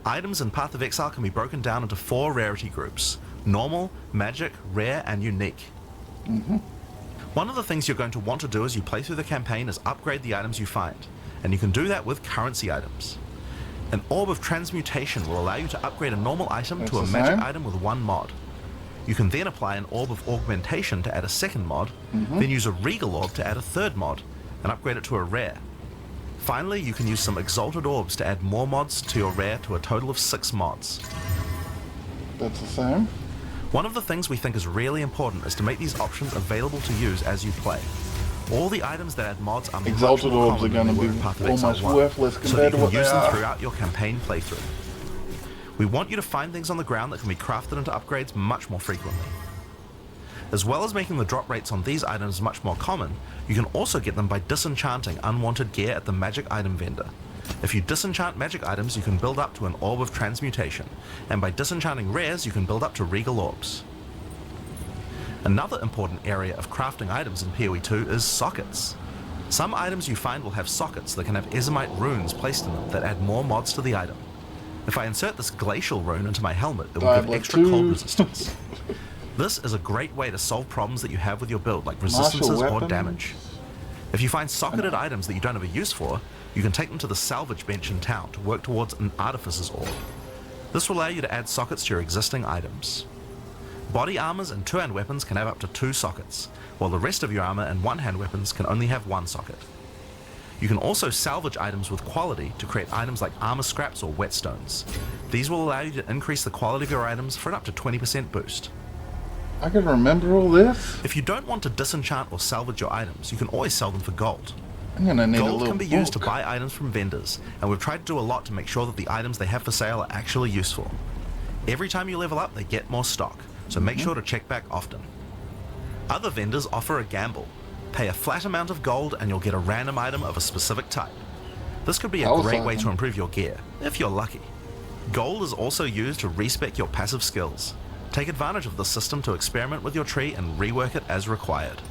Items in Path of Exile can be broken down into 4 rarity groups: normal, magic, rare, and unique. One of the things you're going to want to do as you play through the campaign is upgrade the items you find, and you can do that with currency items. An Orb of Transmutation will allow you to upgrade a normal item to a magic item with 1 mod. You can then apply an Orb of Augmentation to add a 2nd mod, then use a Regal Orb to add a 3rd mod, and upgrade it to a rare. Finally, you can use some Exalted Orbs to add more mods to your rare to a total of 6 mods. That's the same. One of the things we think is really important is to make these options available to use as you play. All the items that add mods are Exalted much more Orbs are common than going to they were be in Path of Exile almost 1, worthless so compared that to you what can they use them are. throughout your campaign playthrough. We want you to find things on the ground that can be crafted into upgrades much more frequently. As well as making the drop rates on these items much more common, you can also get them by disenchanting unwanted gear at the magic item vendor. If you disenchant magic items, you can build up to an Orb of Transmutation, and by disenchanting rares, you can build up to Regal Orbs. Another important area of crafting items in PoE 2 is sockets. Some items you find will have sockets that can have Ezomite runes placed in them that add more mods to the item. If I insert this glacial rune into my helmet, it will give Diablo extra 2. cold resistance. This is a great way to solve problems that you have with your build, like resistances or weapons. damage. If you find socketed items that you don't have a use for, you can take them to the salvage bench in town to work towards an Artificer's Orb. This will allow you to add sockets to your existing items. Body armors and 2-hand weapons can have up to 2 sockets, while the rest of your armor and 1-hand weapons can only have 1 socket. You can also salvage items with quality to create items like armor scraps or whetstones. These will allow you to increase the quality of your items for an up to 20% boost. I can remember all this. If you don't want to disenchant or salvage your items, you can always sell them for gold. I'm gonna need a Gold little can be used to book. buy items from vendors, and we've tried to do a lot to make sure that the items they have for sale are actually useful. Every time you level up, they get more stock, so make sure to check back often. Other vendors offer a gamble. Pay a flat amount of gold and you'll get a random item of a specific type. This could be a That was great way to awesome. improve your gear, if you're lucky. Gold is also used to respec your passive skills. Take advantage of this system to experiment with your tree and rework it as required.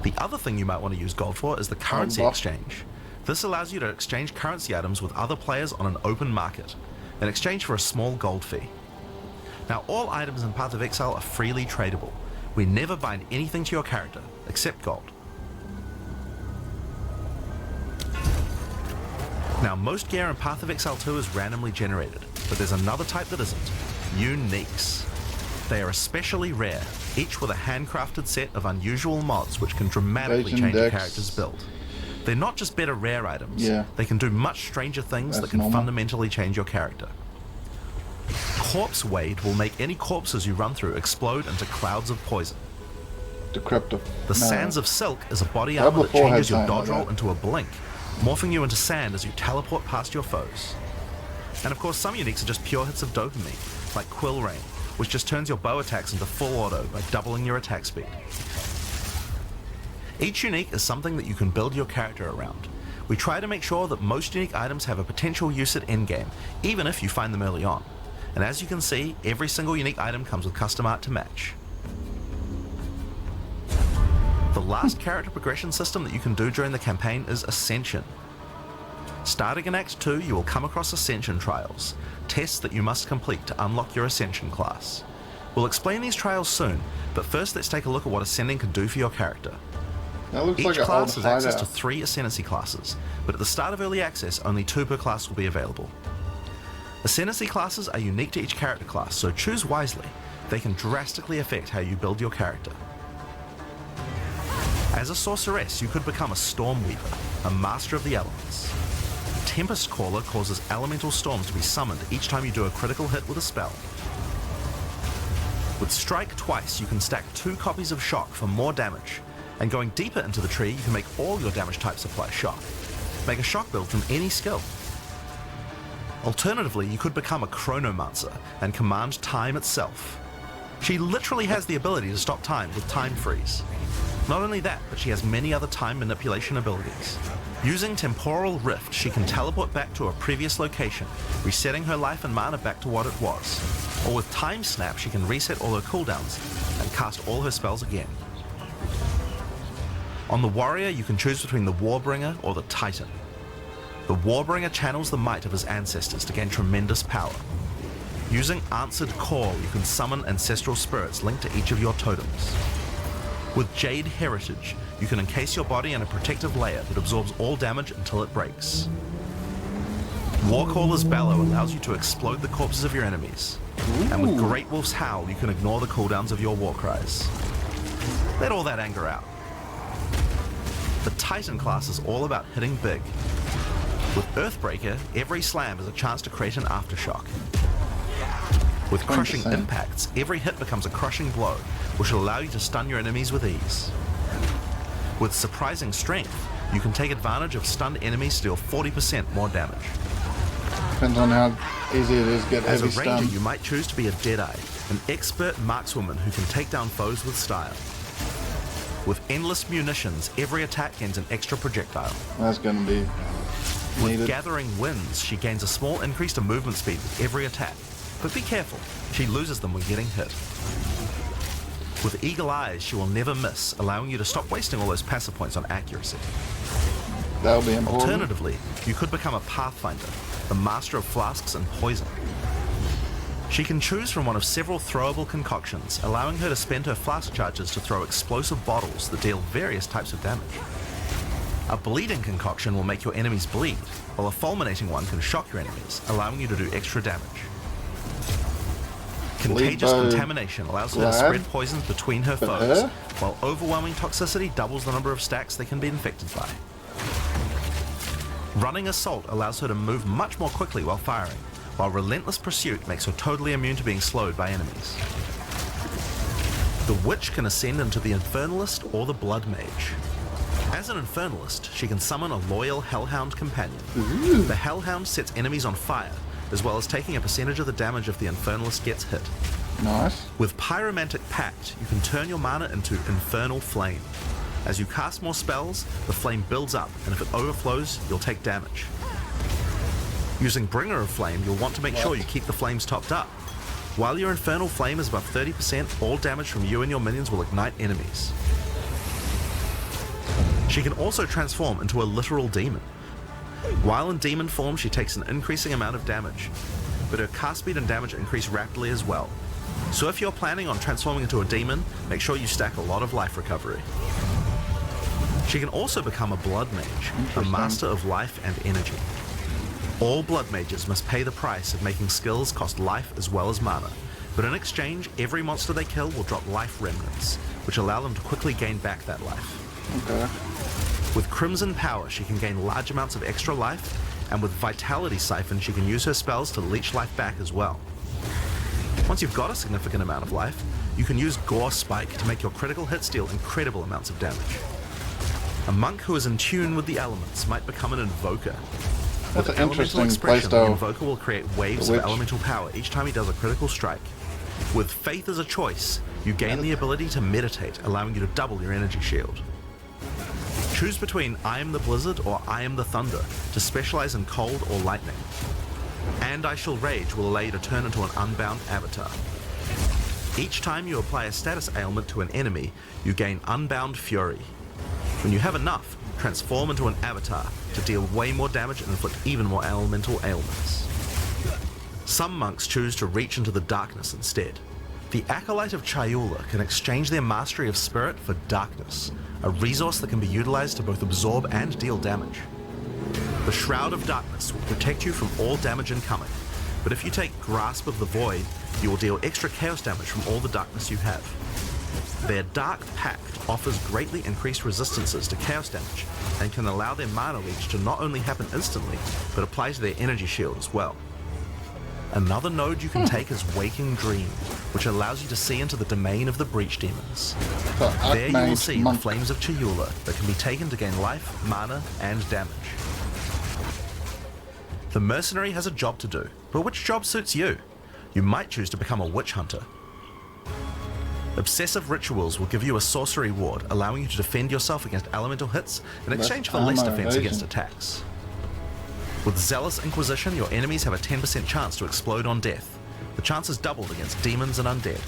The other thing you might want to use gold for is the currency buff. exchange. This allows you to exchange currency items with other players on an open market, in exchange for a small gold fee. Now, all items in Path of Exile are freely tradable. We never bind anything to your character, except gold. Now, most gear in Path of Exile 2 is randomly generated, but there's another type that isn't: uniques. They are especially rare, each with a handcrafted set of unusual mods which can dramatically Invasion change a decks. character's build. They're not just better rare items, Yeah. they can do much stranger things That's that can normal. fundamentally change your character. Corpse Wade will make any corpses you run through explode into clouds of poison. Decryptor. The No. Sands of Silk is a body Diablo armor that 4 had changes your something dodge like roll that. into a blink, morphing you into sand as you teleport past your foes. And of course, some uniques are just pure hits of dopamine, like Quill Rain, which just turns your bow attacks into full auto by doubling your attack speed. Each unique is something that you can build your character around. We try to make sure that most unique items have a potential use at endgame, even if you find them early on. And as you can see, every single unique item comes with custom art to match. The last character progression system that you can do during the campaign is Ascension. Starting in Act 2, you will come across Ascension trials, tests that you must complete to unlock your Ascension class. We'll explain these trials soon, but first let's take a look at what Ascending can do for your character. That looks Each like an old class has access to hideout. 3 Ascendancy classes, but at the start of Early Access, only 2 per class will be available. Ascendancy classes are unique to each character class, so choose wisely. They can drastically affect how you build your character. As a sorceress, you could become a Storm Weaver, a master of the elements. Tempest Caller causes elemental storms to be summoned each time you do a critical hit with a spell. With Strike twice, you can stack 2 copies of Shock for more damage, and going deeper into the tree, you can make all your damage types apply Shock. Make a Shock build from any skill. Alternatively, you could become a chronomancer and command time itself. She literally has the ability to stop time with time freeze. Not only that, but she has many other time manipulation abilities. Using Temporal Rift, she can teleport back to a previous location, resetting her life and mana back to what it was. Or with Time Snap, she can reset all her cooldowns and cast all her spells again. On the Warrior, you can choose between the Warbringer or the Titan. The Warbringer channels the might of his ancestors to gain tremendous power. Using Answered Call, you can summon ancestral spirits linked to each of your totems. With Jade Heritage, you can encase your body in a protective layer that absorbs all damage until it breaks. Warcaller's Bellow allows you to explode the corpses of your enemies. And with Great Wolf's Howl, you can ignore the cooldowns of your war cries. Let all that anger out. The Titan class is all about hitting big. With Earthbreaker, every slam is a chance to create an aftershock. With Crushing 20%. Impacts, every hit becomes a crushing blow, which will allow you to stun your enemies with ease. With Surprising Strength, you can take advantage of stunned enemies to deal 40% more damage. Depends on how easy it is to get As a heavy ranger, stun. you might choose to be a Deadeye, an expert markswoman who can take down foes with style. With Endless Munitions, every attack gains an extra projectile. That's going to be With needed. Gathering Winds, she gains a small increase to movement speed with every attack. But be careful, she loses them when getting hit. With Eagle Eyes, she will never miss, allowing you to stop wasting all those passive points on accuracy. That'll be important. Alternatively, you could become a Pathfinder, the master of flasks and poison. She can choose from one of several throwable concoctions, allowing her to spend her flask charges to throw explosive bottles that deal various types of damage. A bleeding concoction will make your enemies bleed, while a fulminating one can shock your enemies, allowing you to do extra damage. Contagious Bleed Contamination allows her to glad spread poisons between her for foes, her. while Overwhelming Toxicity doubles the number of stacks they can be infected by. Running Assault allows her to move much more quickly while firing, while Relentless Pursuit makes her totally immune to being slowed by enemies. The Witch can ascend into the Infernalist or the Blood Mage. As an Infernalist, she can summon a loyal Hellhound companion. The Hellhound sets enemies on fire, as well as taking a percentage of the damage if the Infernalist gets hit. Nice. With Pyromantic Pact, you can turn your mana into Infernal Flame. As you cast more spells, the flame builds up, and if it overflows, you'll take damage. Using Bringer of Flame, you'll want to make sure you keep the flames topped up. While your Infernal Flame is above 30%, all damage from you and your minions will ignite enemies. She can also transform into a literal demon. While in demon form, she takes an increasing amount of damage, but her cast speed and damage increase rapidly as well. So if you're planning on transforming into a demon, make sure you stack a lot of life recovery. She can also become a Blood Mage, a Interesting. master of life and energy. All Blood Mages must pay the price of making skills cost life as well as mana, but in exchange, every monster they kill will drop life remnants, which allow them to quickly gain back that life. Okay. With Crimson Power, she can gain large amounts of extra life, and with Vitality Siphon, she can use her spells to leech life back as well. Once you've got a significant amount of life, you can use Gore Spike to make your critical hits deal incredible amounts of damage. A monk who is in tune with the elements might become an Invoker. That's With an Elemental interesting Expression, the playstyle. Invoker will create waves The of Witch. elemental power each time he does a critical strike. With Faith as a choice, you gain the ability to meditate, allowing you to double your energy shield. Choose between I Am the Blizzard or I Am the Thunder to specialize in cold or lightning. And I Shall Rage will allow you to turn into an unbound avatar. Each time you apply a status ailment to an enemy, you gain Unbound Fury. When you have enough, transform into an avatar to deal way more damage and inflict even more elemental ailments. Some monks choose to reach into the darkness instead. The Acolyte of Chayula can exchange their mastery of spirit for darkness, a resource that can be utilized to both absorb and deal damage. The Shroud of Darkness will protect you from all damage incoming, but if you take Grasp of the Void, you will deal extra chaos damage from all the darkness you have. Their Dark Pact offers greatly increased resistances to chaos damage and can allow their mana leech to not only happen instantly, but apply to their energy shield as well. Another node you can take is Waking Dream, which allows you to see into the domain of the Breach Demons. So, There you will Archmage see the monk. flames of Chayula that can be taken to gain life, mana, and damage. The mercenary has a job to do, but which job suits you? You might choose to become a witch hunter. Obsessive rituals will give you a sorcery ward, allowing you to defend yourself against elemental hits in exchange for less defense against attacks. With Zealous Inquisition, your enemies have a 10% chance to explode on death. The chance is doubled against demons and undead.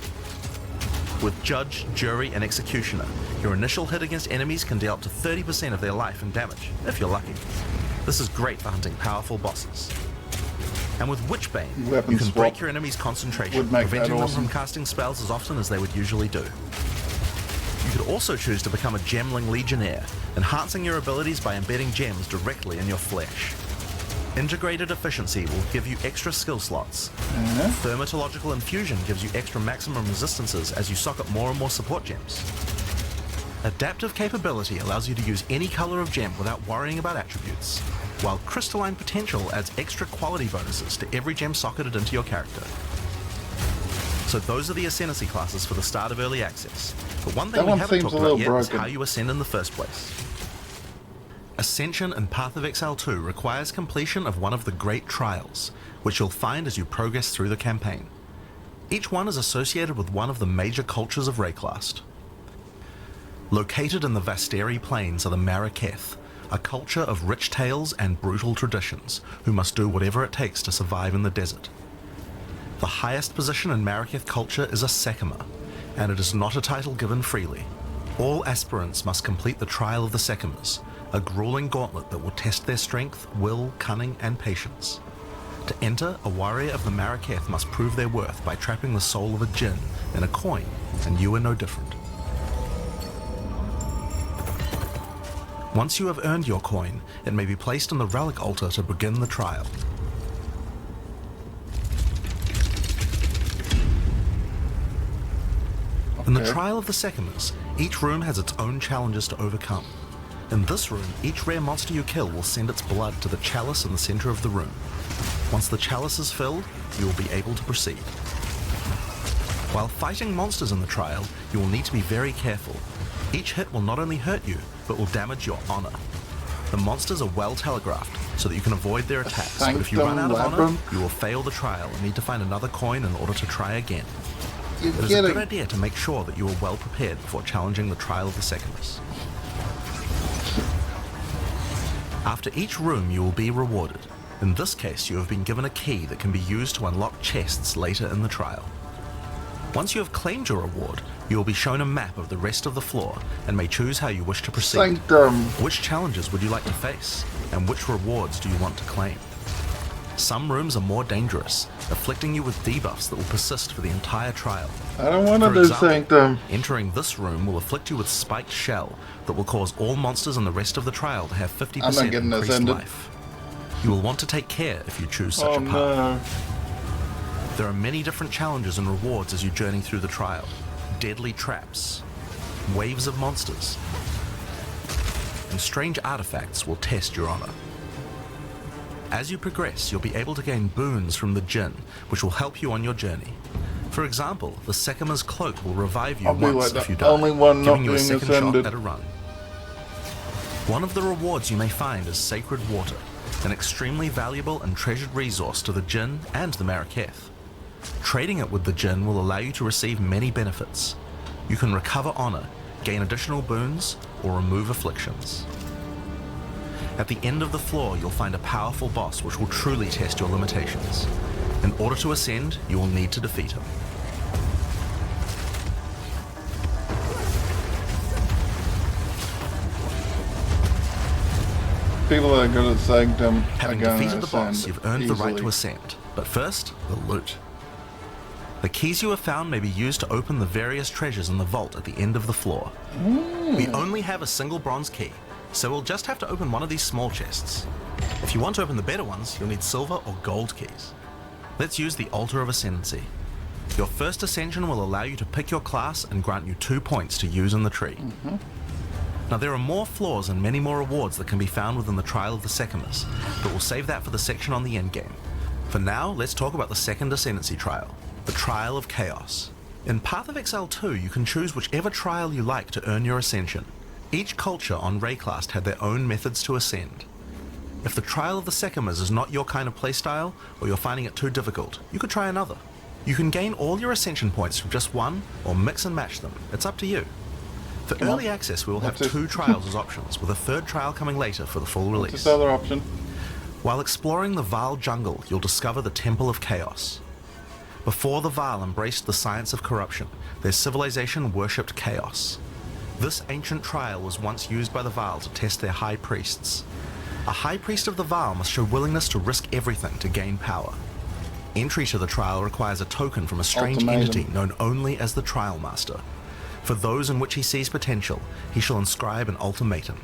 With Judge, Jury, and Executioner, your initial hit against enemies can deal up to 30% of their life and damage, if you're lucky. This is great for hunting powerful bosses. And with Witchbane, you can break your enemy's concentration, preventing them from casting spells as often as they would usually do. You could also choose to become a Gemling Legionnaire, enhancing your abilities by embedding gems directly in your flesh. Integrated Efficiency will give you extra skill slots. Thermatological Infusion gives you extra maximum resistances as you sock up more and more support gems. Adaptive Capability allows you to use any color of gem without worrying about attributes, while Crystalline Potential adds extra quality bonuses to every gem socketed into your character. So those are the Ascendancy classes for the start of Early Access. But one thing we haven't talked about yet is how you ascend in the first place. Ascension in Path of Exile 2 requires completion of one of the Great Trials, which you'll find as you progress through the campaign. Each one is associated with one of the major cultures of Rayclast. Located in the Vasteri Plains are the Maraketh, a culture of rich tales and brutal traditions, who must do whatever it takes to survive in the desert. The highest position in Maraketh culture is a Sekima, and it is not a title given freely. All aspirants must complete the Trial of the Sekimas, a grueling gauntlet that will test their strength, will, cunning, and patience. To enter, a warrior of the Maraketh must prove their worth by trapping the soul of a djinn in a coin, and you are no different. Once you have earned your coin, it may be placed on the relic altar to begin the trial. In the Trial of the Sekimas, each room has its own challenges to overcome. In this room, each rare monster you kill will send its blood to the chalice in the center of the room. Once the chalice is filled, you will be able to proceed. While fighting monsters in the trial, you will need to be very careful. Each hit will not only hurt you, but will damage your honor. The monsters are well telegraphed, so that you can avoid their attacks, but if you run out of honor, you will fail the trial and need to find another coin in order to try again. It is a good idea to make sure that you are well prepared before challenging the Trial of the Sekimas. After each room you will be rewarded. In this case you have been given a key that can be used to unlock chests later in the trial. Once you have claimed your reward, you will be shown a map of the rest of the floor and may choose how you wish to proceed. Which challenges would you like to face, and which rewards do you want to claim? Some rooms are more dangerous, afflicting you with debuffs that will persist for the entire trial. I don't want to do Sanctum. Entering this room will afflict you with Spiked Shell that will cause all monsters in the rest of the trial to have 50% increased life. You will want to take care if you choose such a path. No. There are many different challenges and rewards as you journey through the trial. Deadly traps, waves of monsters, and strange artifacts will test your honor. As you progress, you'll be able to gain boons from the djinn, which will help you on your journey. For example, the Sekima's cloak will revive you once if you die, giving you a second shot at a run. One of the rewards you may find is Sacred Water, an extremely valuable and treasured resource to the djinn and the Maraketh. Trading it with the djinn will allow you to receive many benefits. You can recover honor, gain additional boons, or remove afflictions. At the end of the floor, you'll find a powerful boss which will truly test your limitations. In order to ascend, you will need to defeat him. People that are good at Sanctum Having defeated the boss, you've earned the right to ascend. But first, the loot. The keys you have found may be used to open the various treasures in the vault at the end of the floor. We only have a single bronze key, so we'll just have to open one of these small chests. If you want to open the better ones, you'll need silver or gold keys. Let's use the Altar of Ascendancy. Your first ascension will allow you to pick your class and grant you 2 points to use in the tree. Now there are more floors and many more rewards that can be found within the Trial of the Sekimas, but we'll save that for the section on the endgame. For now, let's talk about the second Ascendancy trial, the Trial of Chaos. In Path of Exile 2, you can choose whichever trial you like to earn your ascension. Each culture on Rayclast had their own methods to ascend. If the Trial of the Sekimas is not your kind of playstyle, or you're finding it too difficult, you could try another. You can gain all your Ascension points from just one, or mix and match them. It's up to you. For early access, we will have 2 trials as options, with a 3rd trial coming later for the full release. This other option. While exploring the Vaal jungle, you'll discover the Temple of Chaos. Before the Vaal embraced the science of corruption, their civilization worshipped chaos. This ancient trial was once used by the Vaal to test their high priests. A high priest of the Vaal must show willingness to risk everything to gain power. Entry to the trial requires a token from a strange entity known only as the Trial Master. For those in which he sees potential, he shall inscribe an ultimatum.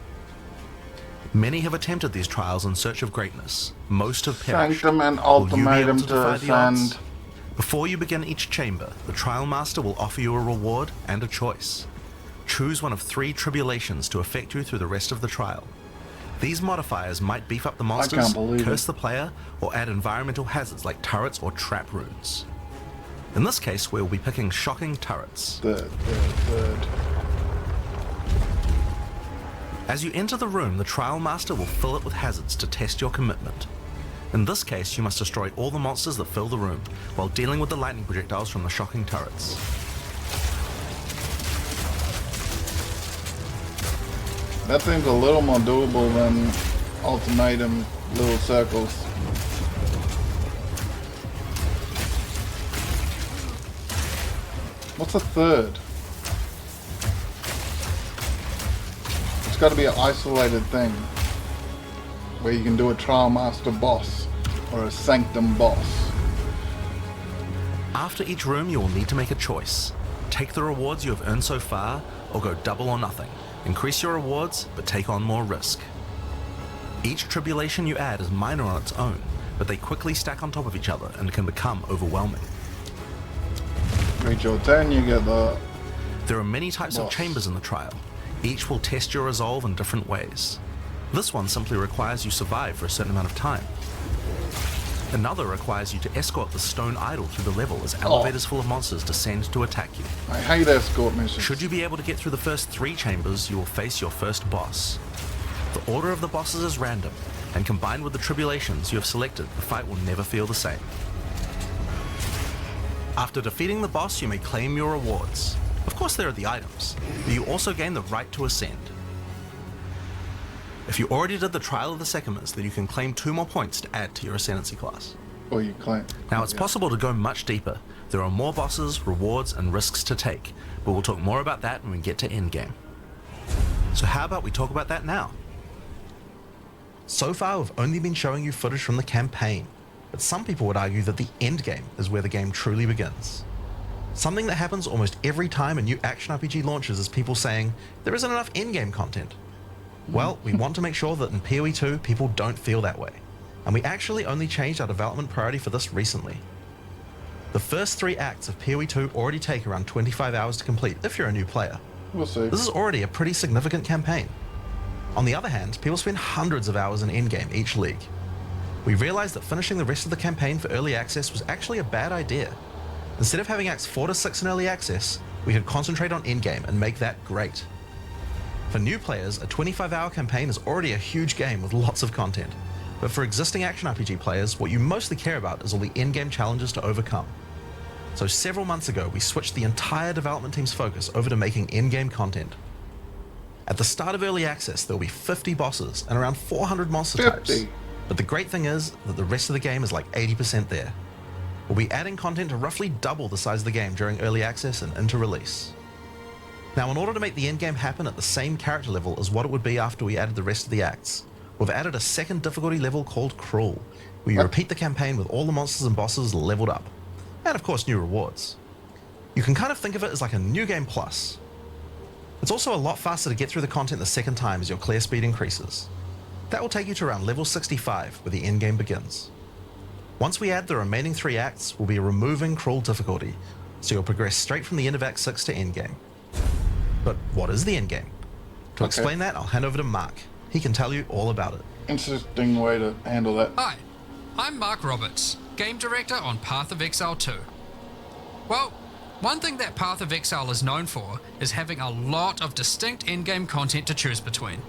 Many have attempted these trials in search of greatness. Most have perished. Sanctum and Will you be able ultimatum to to defy the odds? ascend. Before you begin each chamber, the Trial Master will offer you a reward and a choice. Choose one of 3 tribulations to affect you through the rest of the trial. These modifiers might beef up the monsters, curse the player, or add environmental hazards like turrets or trap runes. In this case, we'll be picking shocking turrets. Third. As you enter the room, the Trial Master will fill it with hazards to test your commitment. In this case, you must destroy all the monsters that fill the room, while dealing with the lightning projectiles from the shocking turrets. That seems a little more doable than ultimatum little circles. What's a 3rd? It's got to be an isolated thing where you can do a Trial Master boss or a Sanctum boss. After each room, you will need to make a choice. Take the rewards you have earned so far, or go double or nothing. Increase your rewards, but take on more risk. Each tribulation you add is minor on its own, but they quickly stack on top of each other and can become overwhelming. Reach your turn, you get the... There are many types of chambers in the trial. Each will test your resolve in different ways. This one simply requires you survive for a certain amount of time. Another requires you to escort the stone idol through the level as elevators full of monsters descend to attack you. I hate escort missions. Should you be able to get through the first 3 chambers, you will face your first boss. The order of the bosses is random, and combined with the tribulations you have selected, the fight will never feel the same. After defeating the boss, you may claim your rewards. Of course there are the items, but you also gain the right to ascend. If you already did the Trial of the Sekimas, then you can claim 2 more points to add to your Ascendancy class. Or you claim. Now it's possible to go much deeper. There are more bosses, rewards, and risks to take, but we'll talk more about that when we get to endgame. So how about we talk about that now? So far we've only been showing you footage from the campaign, but some people would argue that the endgame is where the game truly begins. Something that happens almost every time a new action RPG launches is people saying, there isn't enough endgame content. Well, we want to make sure that in PoE 2 people don't feel that way, and we actually only changed our development priority for this recently. The first 3 acts of PoE 2 already take around 25 hours to complete if you're a new player. We'll see. This is already a pretty significant campaign. On the other hand, people spend hundreds of hours in endgame each league. We realized that finishing the rest of the campaign for early access was actually a bad idea. Instead of having acts 4 to 6 in early access, we could concentrate on endgame and make that great. For new players, a 25-hour campaign is already a huge game with lots of content. But for existing action RPG players, what you mostly care about is all the endgame challenges to overcome. So several months ago, we switched the entire development team's focus over to making endgame content. At the start of early access, there will be 50 bosses and around 400 monster types. But the great thing is that the rest of the game is like 80% there. We'll be adding content to roughly double the size of the game during early access and into release. Now, in order to make the endgame happen at the same character level as what it would be after we added the rest of the acts, we've added a second difficulty level called Cruel, where you repeat the campaign with all the monsters and bosses leveled up. And of course, new rewards. You can kind of think of it as like a new game plus. It's also a lot faster to get through the content the second time as your clear speed increases. That will take you to around level 65, where the endgame begins. Once we add the remaining 3 acts, we'll be removing Cruel difficulty, so you'll progress straight from the end of Act 6 to endgame. But what is the endgame? To explain that, I'll hand over to Mark. He can tell you all about it. Interesting way to handle that. Hi, I'm Mark Roberts, Game Director on Path of Exile 2. Well, one thing that Path of Exile is known for is having a lot of distinct endgame content to choose between.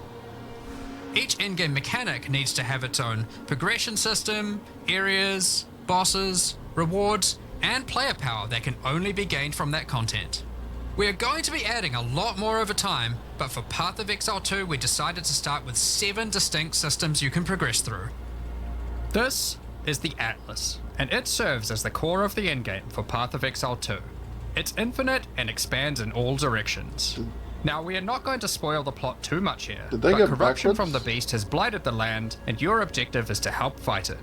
Each in-game mechanic needs to have its own progression system, areas, bosses, rewards, and player power that can only be gained from that content. We are going to be adding a lot more over time, but for Path of Exile 2 we decided to start with 7 distinct systems you can progress through. This is the Atlas, and it serves as the core of the endgame for Path of Exile 2. It's infinite and expands in all directions. Now, we are not going to spoil the plot too much here, Did they but go corruption backwards? from the beast has blighted the land, and your objective is to help fight it.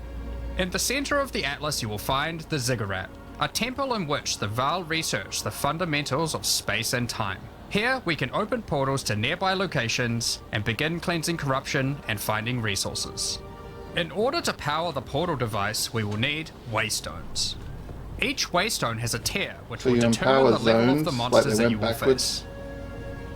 In the center of the Atlas you will find the Ziggurat, a temple in which the Vaal research the fundamentals of space and time. Here, we can open portals to nearby locations and begin cleansing corruption and finding resources. In order to power the portal device, we will need waystones. Each waystone has a tier, which So will you determine the empower level of the zones, like monsters they that you went will backwards? face.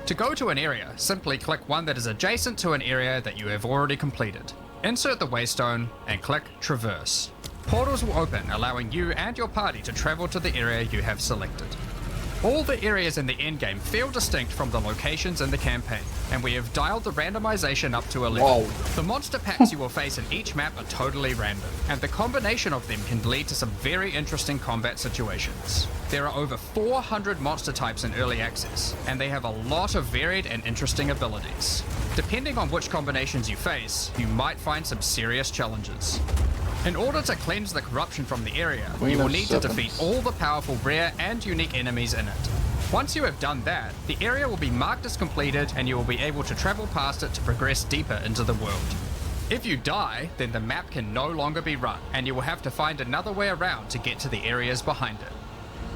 To go to an area, simply click one that is adjacent to an area that you have already completed. Insert the waystone and click Traverse. Portals will open, allowing you and your party to travel to the area you have selected. All the areas in the endgame feel distinct from the locations in the campaign, and we have dialed the randomization up to 11. Whoa. The monster packs you will face in each map are totally random, and the combination of them can lead to some very interesting combat situations. There are over 400 monster types in early access, and they have a lot of varied and interesting abilities. Depending on which combinations you face, you might find some serious challenges. In order to cleanse the corruption from the area, Queen you will of need to Serpents. defeat all the powerful rare and unique enemies in it. Once you have done that, the area will be marked as completed and you will be able to travel past it to progress deeper into the world. If you die, then the map can no longer be run, and you will have to find another way around to get to the areas behind it.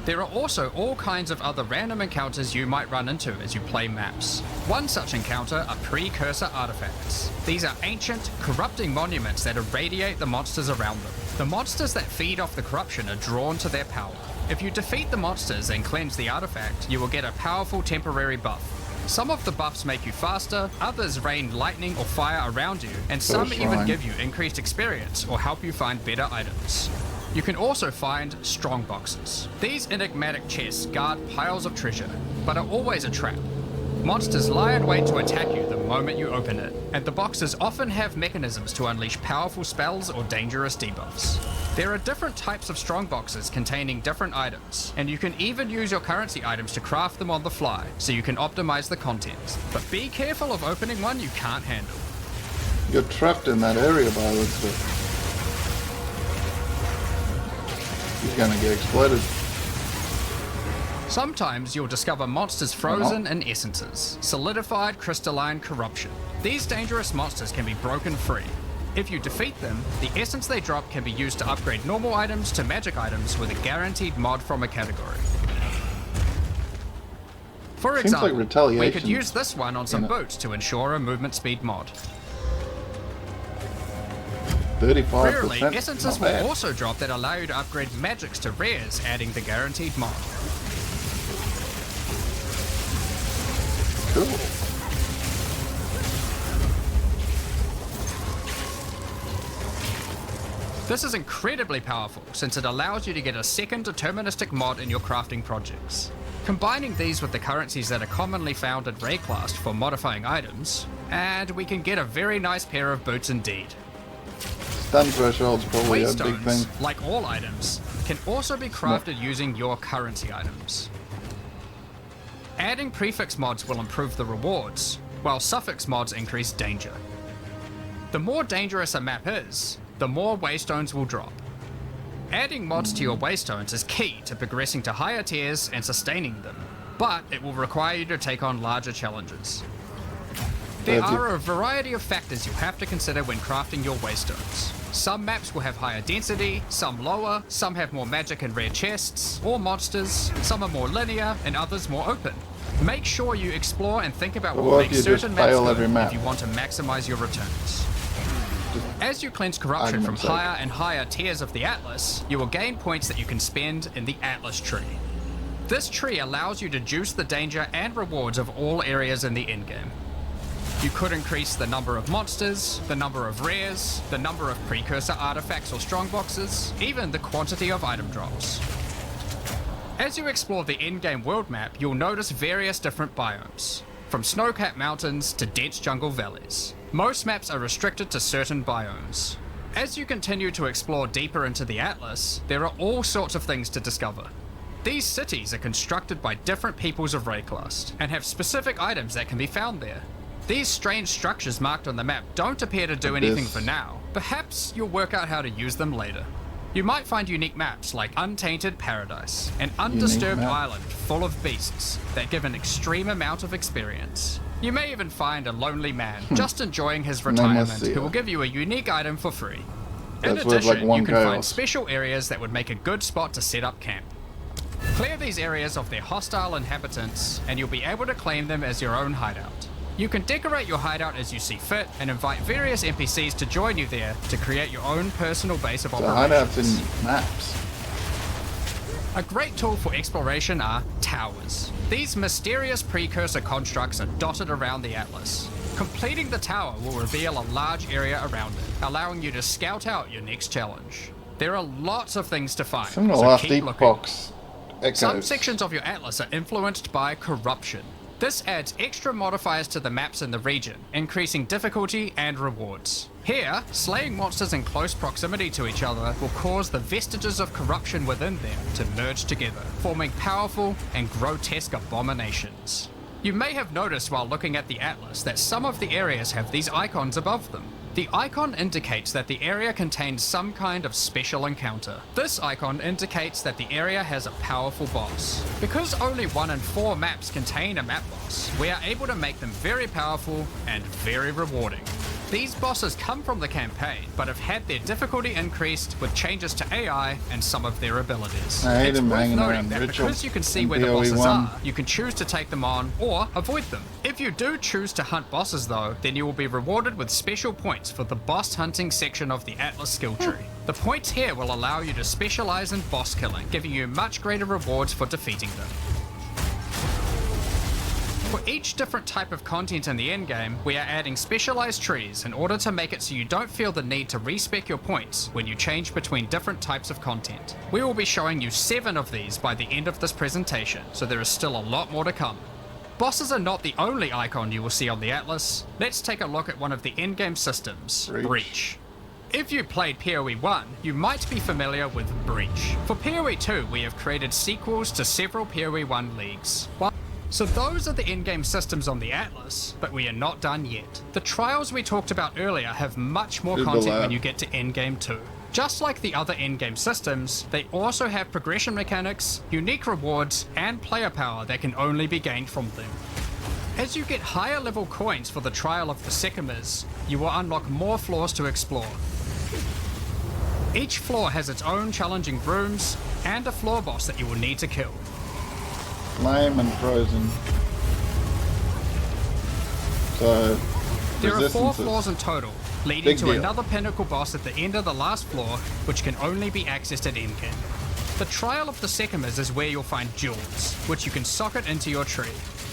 There are also all kinds of other random encounters you might run into as you play maps. One such encounter are precursor artifacts. These are ancient, corrupting monuments that irradiate the monsters around them. The monsters that feed off the corruption are drawn to their power. If you defeat the monsters and cleanse the artifact, you will get a powerful temporary buff. Some of the buffs make you faster, others rain lightning or fire around you, and some First even line. give you increased experience or help you find better items. You can also find strong boxes. These enigmatic chests guard piles of treasure, but are always a trap. Monsters lie in wait to attack you the moment you open it, and the boxes often have mechanisms to unleash powerful spells or dangerous debuffs. There are different types of strong boxes containing different items, and you can even use your currency items to craft them on the fly, so you can optimize the contents. But be careful of opening one you can't handle. You're trapped in that area by the looks of it. He's gonna get exploded. Sometimes you'll discover monsters frozen in essences, solidified crystalline corruption. These dangerous monsters can be broken free. If you defeat them, the essence they drop can be used to upgrade normal items to magic items with a guaranteed mod from a category. For Seems like example, we could retaliation use this one on some in it. boots to ensure a movement speed mod. 35%. Rarely, essences Not will bad. also drop that allow you to upgrade magics to rares, adding the guaranteed mod. Cool. This is incredibly powerful since it allows you to get a second deterministic mod in your crafting projects. Combining these with the currencies that are commonly found in Rayclast for modifying items, and we can get a very nice pair of boots indeed. Stun threshold's probably a big thing. Waystones, like all items, can also be crafted using your currency items. Adding prefix mods will improve the rewards, while suffix mods increase danger. The more dangerous a map is, the more waystones will drop. Adding mods to your waystones is key to progressing to higher tiers and sustaining them, but it will require you to take on larger challenges. There are a variety of factors you'll have to consider when crafting your waystones. Some maps will have higher density, some lower, some have more magic and rare chests, or monsters, some are more linear, and others more open. Make sure you explore and think about But what what will if make you just certain maps fail good every map? if you want to maximize your returns. As you cleanse corruption from argument's sake. higher and higher tiers of the Atlas, you will gain points that you can spend in the Atlas tree. This tree allows you to juice the danger and rewards of all areas in the endgame. You could increase the number of monsters, the number of rares, the number of precursor artifacts or strongboxes, even the quantity of item drops. As you explore the endgame world map, you'll notice various different biomes, from snow-capped mountains to dense jungle valleys. Most maps are restricted to certain biomes. As you continue to explore deeper into the Atlas, there are all sorts of things to discover. These cities are constructed by different peoples of Rayclust, and have specific items that can be found there. These strange structures marked on the map don't appear to do anything for now. Perhaps you'll work out how to use them later. You might find unique maps like Untainted Paradise, an undisturbed island full of beasts that give an extreme amount of experience. You may even find a lonely man just enjoying his retirement who will give you a unique item for free. In addition, you can find special areas that would make a good spot to set up camp. Clear these areas of their hostile inhabitants, and you'll be able to claim them as your own hideout. You can decorate your hideout as you see fit, and invite various NPCs to join you there to create your own personal base of operations. Hideouts in maps. A great tool for exploration are towers. These mysterious precursor constructs are dotted around the Atlas. Completing the tower will reveal a large area around it, allowing you to scout out your next challenge. There are lots of things to find, Some of the so last keep deep looking. box echoes. Some sections of your Atlas are influenced by corruption. This adds extra modifiers to the maps in the region, increasing difficulty and rewards. Here, slaying monsters in close proximity to each other will cause the vestiges of corruption within them to merge together, forming powerful and grotesque abominations. You may have noticed while looking at the Atlas that some of the areas have these icons above them. The icon indicates that the area contains some kind of special encounter. This icon indicates that the area has a powerful boss. Because only 1 in 4 maps contain a map boss, we are able to make them very powerful and very rewarding. These bosses come from the campaign, but have had their difficulty increased with changes to AI and some of their abilities. I hate It's them worth hanging noting around that Ritual because you can see and where the bosses BOE1. are, you can choose to take them on or avoid them. If you do choose to hunt bosses though, then you will be rewarded with special points for the boss hunting section of the Atlas skill tree. The points here will allow you to specialize in boss killing, giving you much greater rewards for defeating them. For each different type of content in the endgame, we are adding specialized trees in order to make it so you don't feel the need to respec your points when you change between different types of content. We will be showing you 7 of these by the end of this presentation, so there is still a lot more to come. Bosses are not the only icon you will see on the Atlas. Let's take a look at one of the endgame systems, Breach. If you played PoE 1, you might be familiar with Breach. For PoE 2, we have created sequels to several PoE 1 leagues. So those are the in-game systems on the Atlas, but we are not done yet. The trials we talked about earlier have much more content when you get to endgame 2. Just like the other endgame systems, they also have progression mechanics, unique rewards, and player power that can only be gained from them. As you get higher level coins for the Trial of the Sycamores, you will unlock more floors to explore. Each floor has its own challenging rooms, and a floor boss that you will need to kill. Flame and frozen. So there are 4 floors in total, leading to another pinnacle boss at the end of the last floor, which can only be accessed at endgame. The Trial of the Sycamores is where you'll find jewels, which you can socket into your tree.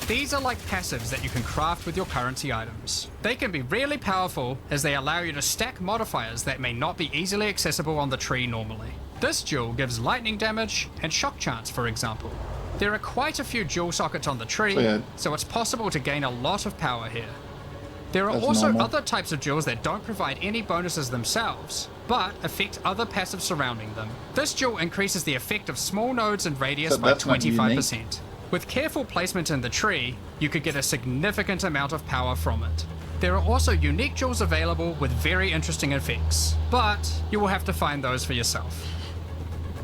These are like passives that you can craft with your currency items. They can be really powerful as they allow you to stack modifiers that may not be easily accessible on the tree normally. This jewel gives lightning damage and shock chance, for example. There are quite a few jewel sockets on the tree, so it's possible to gain a lot of power here. There are also other types of jewels that don't provide any bonuses themselves, but affect other passives surrounding them. This jewel increases the effect of small nodes and radius by 25%. With careful placement in the tree, you could get a significant amount of power from it. There are also unique jewels available with very interesting effects, but you will have to find those for yourself.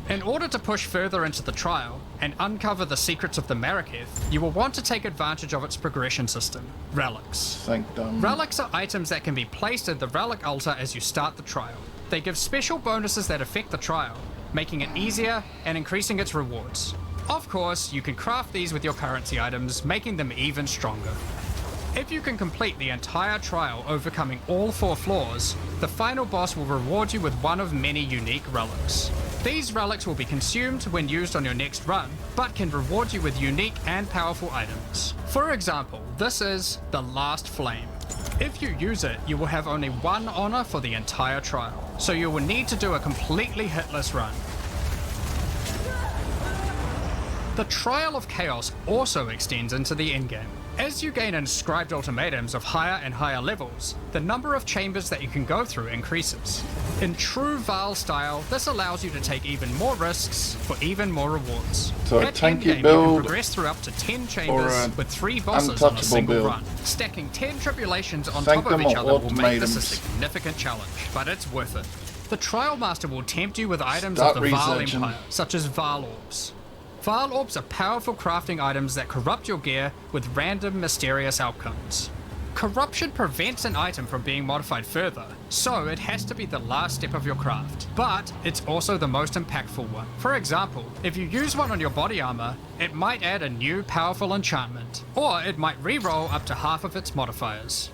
In order to push further into the trial and uncover the secrets of the Maraketh, you will want to take advantage of its progression system, relics. Sanctum. Relics are items that can be placed at the relic altar as you start the trial. They give special bonuses that affect the trial, making it easier and increasing its rewards. Of course, you can craft these with your currency items, making them even stronger. If you can complete the entire trial overcoming all 4 floors, the final boss will reward you with one of many unique relics. These relics will be consumed when used on your next run, but can reward you with unique and powerful items. For example, this is the Last Flame. If you use it, you will have only 1 honor for the entire trial, so you will need to do a completely hitless run. The Trial of Chaos also extends into the endgame. As you gain inscribed ultimatums of higher and higher levels, the number of chambers that you can go through increases. In true Val style, this allows you to take even more risks for even more rewards. So a At tanky endgame, you can build progress through up to 10 or chambers a with 3 bosses on a untouchable single build. run. Stacking 10 tribulations on top of Sanctum each or other will make this a ultimatums. significant challenge, but it's worth it. The Trial Master will tempt you with items Start of the Val researching. Empire, such as Val Orbs. Val Orbs are powerful crafting items that corrupt your gear with random, mysterious outcomes. Corruption prevents an item from being modified further, so it has to be the last step of your craft. But it's also the most impactful one. For example, if you use one on your body armor, it might add a new powerful enchantment, or it might re-roll up to half of its modifiers.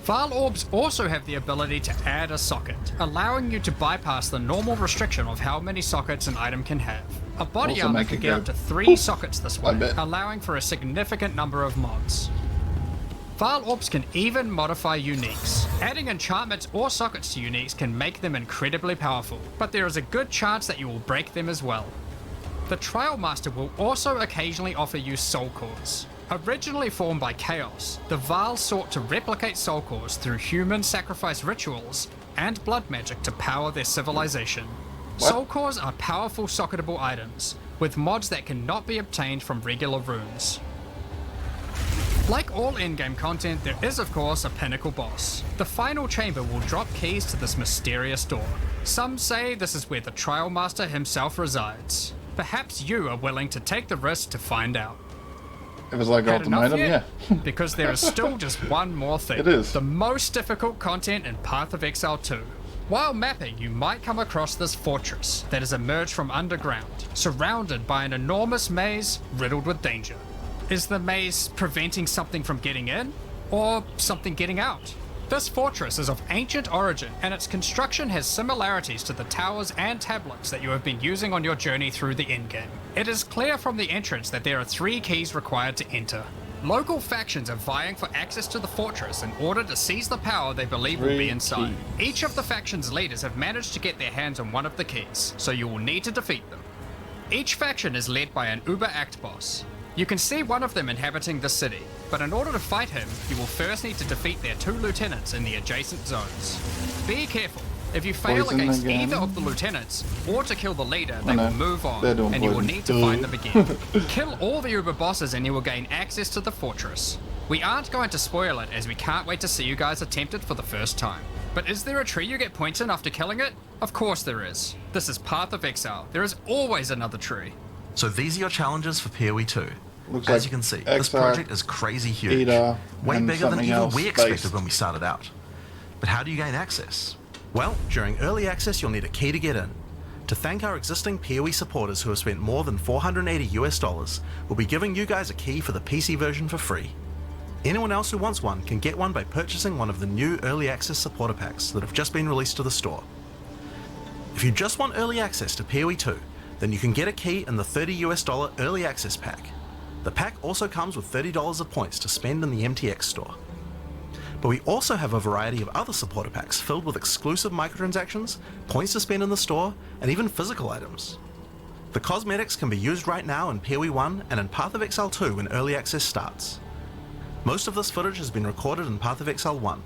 Val Orbs also have the ability to add a socket, allowing you to bypass the normal restriction of how many sockets an item can have. A body Also armor make can it get go up to 3 sockets this way, bet. allowing for a significant number of mods. Val Orbs can even modify uniques. Adding enchantments or sockets to uniques can make them incredibly powerful, but there is a good chance that you will break them as well. The Trial Master will also occasionally offer you soul cores. Originally formed by Chaos, the Val sought to replicate soul cores through human sacrifice rituals and blood magic to power their civilization. What? Soul cores are powerful socketable items, with mods that cannot be obtained from regular runes. Like all in-game content, there is of course a pinnacle boss. The final chamber will drop keys to this mysterious door. Some say this is where the Trial Master himself resides. Perhaps you are willing to take the risk to find out. It was like Had enough ultimatum, yet? yeah. Because there is still just one more thing. It is. The most difficult content in Path of Exile 2. While mapping, you might come across this fortress that has emerged from underground, surrounded by an enormous maze riddled with danger. Is the maze preventing something from getting in, or something getting out? This fortress is of ancient origin, and its construction has similarities to the towers and tablets that you have been using on your journey through the endgame. It is clear from the entrance that there are 3 keys required to enter. Local factions are vying for access to the fortress in order to seize the power they believe will be 3 inside. keys. Each of the faction's leaders have managed to get their hands on one of the keys, so you will need to defeat them. Each faction is led by an Uber Act boss. You can see one of them inhabiting the city, but in order to fight him, you will first need to defeat their 2 lieutenants in the adjacent zones. Be careful. If you fail Poison against again. either of the lieutenants, or to kill the leader, they no. will move on, They're doing and you will poison. need to find them again. Kill all the Uber bosses and you will gain access to the fortress. We aren't going to spoil it, as we can't wait to see you guys attempt it for the first time. But is there a tree you get points in after killing it? Of course there is. This is Path of Exile. There is always another tree. So these are your challenges for PoE 2. Looks As like you can see, this Exile, project is crazy huge. Eater, Way and bigger than something even else we expected based. when we started out. But how do you gain access? Well, during early access you'll need a key to get in. To thank our existing PoE supporters who have spent more than $480, we'll be giving you guys a key for the PC version for free. Anyone else who wants one can get one by purchasing one of the new early access supporter packs that have just been released to the store. If you just want early access to PoE 2, then you can get a key in the $30 early access pack. The pack also comes with $30 of points to spend in the MTX store. But we also have a variety of other supporter packs filled with exclusive microtransactions, points to spend in the store, and even physical items. The cosmetics can be used right now in PoE 1 and in Path of Exile 2 when early access starts. Most of this footage has been recorded in Path of Exile 1,